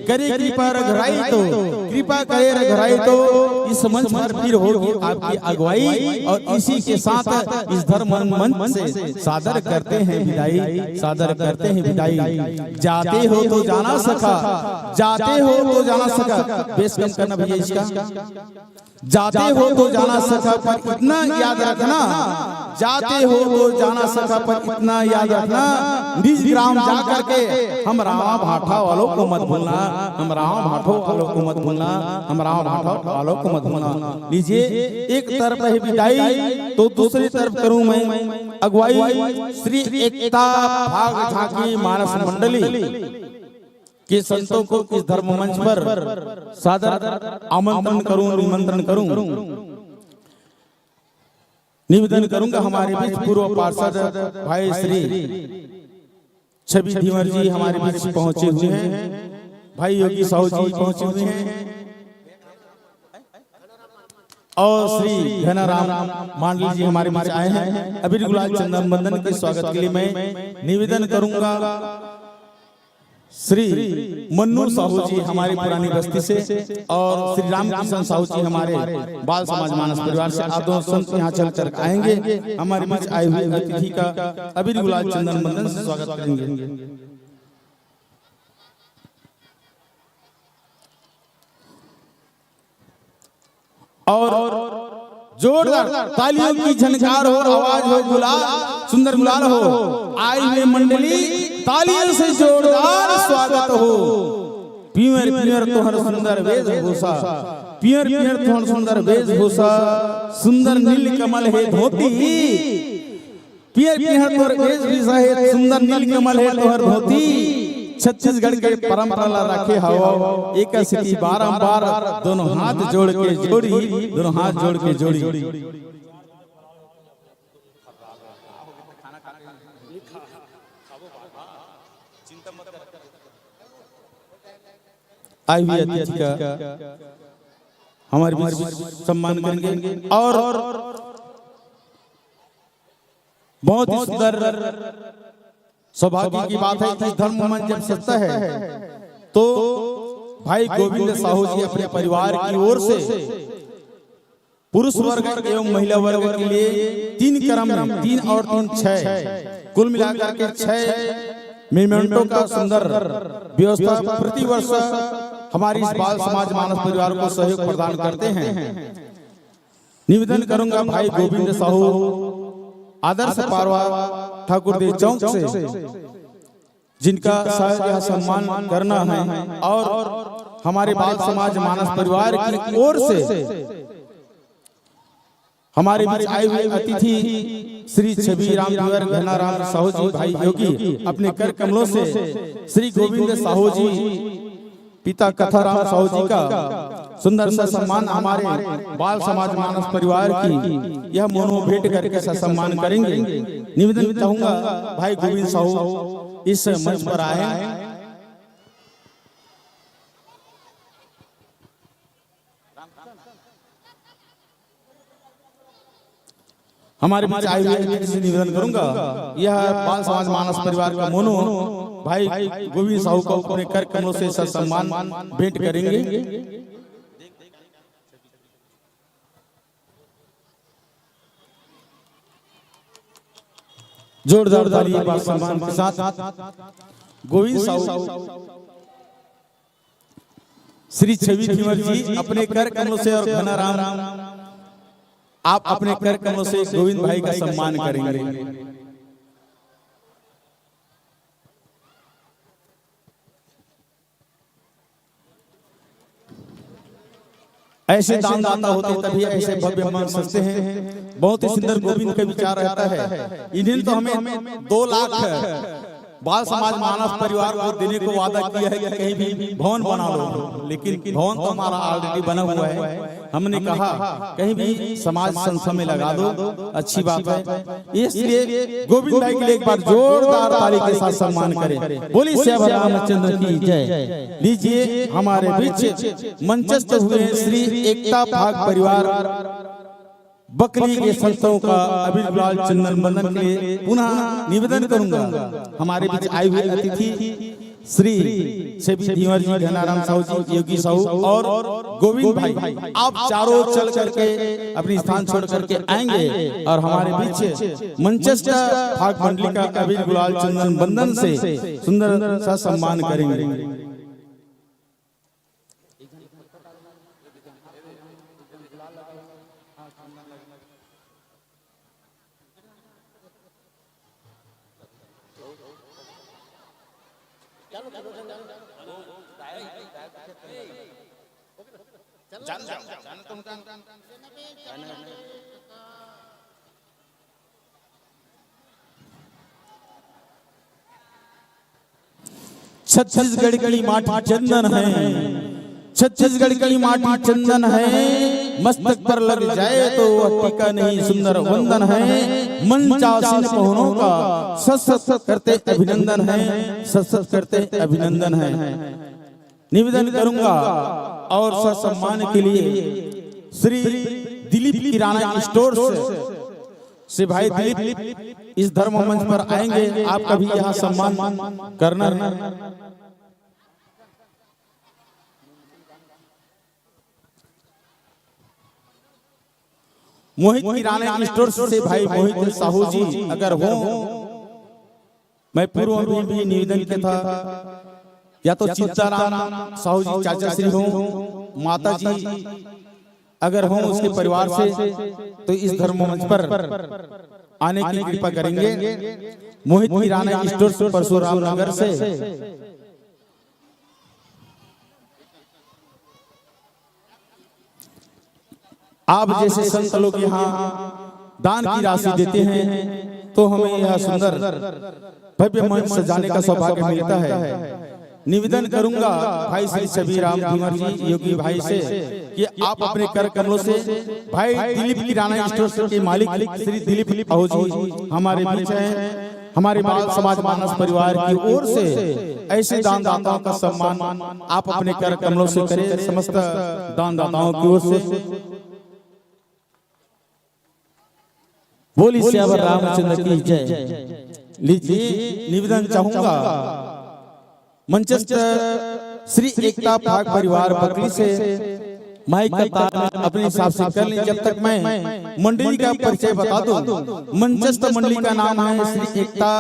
करे कृपा रघुराई तो, कृपा करे रघुराई तो इस मंच पर फिर होगी आपकी अगुवाई, और इसी के साथ इस धर्म मंच से सादर करते हैं विदाई, सादर करते हैं विदाई। जाते हो तो जाना सका, जाते हो तो जाना सका, बेस कम करना भैया इसका। जाते हो तो जाना सका पर इतना याद रखना, जाते हो तो जाना सका पर इतना याद रखना, निज ग्राम जा करके हम रामा भाठा वालों को मत भूलना, हम रामा भाठो वालों को मत भूलना, हम रामा भाठा वालों को मत भूलना। लीजिए, एक तरफ है विदाई तो दूसरी तरफ करूं मैं अगुवाई। श्री एकता भाग झांकी मानस मंडली के संतों को इस धर्म मंच पर सादर आमंत्रण करूं, निमंत्रण करूं, निवेदन करूंगा। हमारे बीच पूर्व पार्षद भाई श्री छवि धीवर जी हमारे बीच पहुंचे हुए हैं, भाई योगी साहू जी पहुंचे हुए हैं, और श्री घनाराम मांडली जी हमारे बीच आए हैं। अबीर गुलाल चंदन बंदन के स्वागत के लिए मैं निवेदन करूंगा श्री मन्नू साहू जी हमारी पुरानी बस्ती से, और श्री रामकृष्ण साहू जी हमारे बाल समाज मानस परिवार से। आप दोनों संत यहाँ चलकर आएंगे, हमारे बीच आए हुए अतिथि का अबीर गुलाल चंदन बंदन से स्वागत करेंगे। और जोरदार तालियों की झनकार हो, आवाज हो, गुलाल सुंदर गुलाल हो, आई हुए मंडली तालियों से जोरदार स्वागत हो। पियर पियर तोहर सुंदर वेशभूषा, पियर पियर तोहर सुंदर वेशभूषा, सुंदर नील कमल है धोती, पियर पियर तोहर वेशभूषा है, सुंदर नील कमल है तोहर धोती। छत्तीसगढ़ के परंपरा रखे हो एक स्थिति बारंबार, दोनों हाथ जोड़ के जोड़ी, दोनों हाथ जोड़ के जोड़ी। आई हुई अतिथि का हमारे बीच सम्मान करेंगे, और बहुत ही सुंदर सौभाग्य की बात है कि धर्म मंच जब सजता है तो भाई गोविंद साहू जी अपने परिवार की ओर से पुरुष वर्ग एवं महिला वर्ग के लिए 3 क्रम, 3 और 3 6 कुल मिलाकर के 6 मेमेंटो का सुंदर व्यवस्था प्रतिवर्ष हमारी इस बाल समाज मानस परिवार को सहयोग प्रदान करते हैं। निवेदन करूंगा भाई गोविंद साहू आदर्श पारवा ठाकुर देव चौक से, जिनका शायद सम्मान करना है, और हमारे बाल समाज मानस परिवार की ओर से हमारे बीच आए हुए अतिथि श्री छवि राम धुंवर घनाराम साहू जी भाई योगी अपने कर कमलों से, श्री गोविंद साहू जी पिता कथाराम साहू जी का सुंदर सा सम्मान हमारे बाल समाज मानस परिवार की यह मोनो भेंट करके सम्मान करेंगे। निवेदन चाहूंगा भाई गोविंद साहू इस मंच पर आए। हमारे बीच आए हुए से निवेदन करूंगा, यह बाल समाज मानस परिवार का मोनो भाई गोविंद साहू को अपने कर कमलों से सम्मान भेंट करेंगे। जोरदार तालियां बाल सम्मान के साथ गोविंद साहू श्री छवि धीवर जी अपने कर कमलों से, और घनाराम आप अपने कर कमलों से गोविंद भाई का सम्मान करेंगे। ऐसे दानदाता होते तभी ऐसे भव्य मान सकते हैं। बहुत ही सुंदर गोविंद का विचार रहता है। इन्हें तो हमें 2 लाख बाल समाज मानस परिवार को देने को वादा किया है कि कहीं भी भवन बना लो, लेकिन भवन तो हमारा ऑलरेडी बना हुआ है। हमने कहा कहीं भी समाज संस्था में लगा दो, अच्छी बात है। इसलिए गोविंद भाई के लिए एक बार जोरदार ताली के साथ सम्मान करें। बोलिए श्याम रामचंद्र की जय। लीजिए हमारे बीच मंचस्थ हुए श्री एकता भाग परिवार बकली के संतों का अबीर गुलाल चंदन बंदन के लिए पुनः निवेदन करूंगा। हमारे बीच आए हुए अतिथि श्री सेबी धीवर जी, घनाराम साहू जी, योगी साहू और गोविंद भाई, आप चारों चल करके अपनी स्थान छोड़ करके आएंगे और हमारे बीच मंचस्थ भाग मंडली का अबीर गुलाल चंदन बंदन से सुंदर सा सम्मान करेंगे। छत्तीसगढ़ की माटी चंदन है, छत्तीसगढ़ की माटी चंदन है, मस्तक पर लग जाए तो टीका नहीं सुंदर वंदन है। मंचासीन पहुनों का सत करते अभिनंदन है, सत करते अभिनंदन है। निवेदन करूंगा और सम्मान के लिए श्री दिलीप किराना स्टोर से भाई दिलीप इस धर्म मंच पर आएंगे, आपका भी यहाँ सम्मान करना है। मोहित किराना स्टोर से भाई मोहित साहू जी अगर हो, मैं पूर्व में भी निवेदन किया था, या तो चित्ताराम साहू जी चाचा श्री हो, माता जी अगर हो उसके परिवार से, तो इस धर्म मंच पर आने की कृपा करेंगे। मोहित किराना स्टोर से परशुराम नगर से आप जैसे संत लोग यहाँ दान की राशि देते हैं तो हमें यह सुंदर भव्य मंच सजाने का सौभाग्य मिलता है। निवेदन करूंगा भाई श्री छवि राम धीवर जी, योगी भाई से कि आप अपने कर कमलों से भाई दिलीप किराना स्टोर के मालिक श्री दिलीप आहू जी हमारे बीच हैं। हमारे बाल समाज मानस परिवार की ओर से ऐसे दान दाताओं का सम्मान आप अपने कर कमलों से करें। समस्त दान दाताओं की ओर से बोली श्याम रामचंद्र की जय। लीजिए निवेदन चाहूंगा मंचस्थ श्री एकता भाग परिवार बकली से माइक का तार अपने हिसाब से कर लें। जब तक मैं मंडली का परिचय बता दूं, मंचस्थ मंडली का नाम है श्री एकता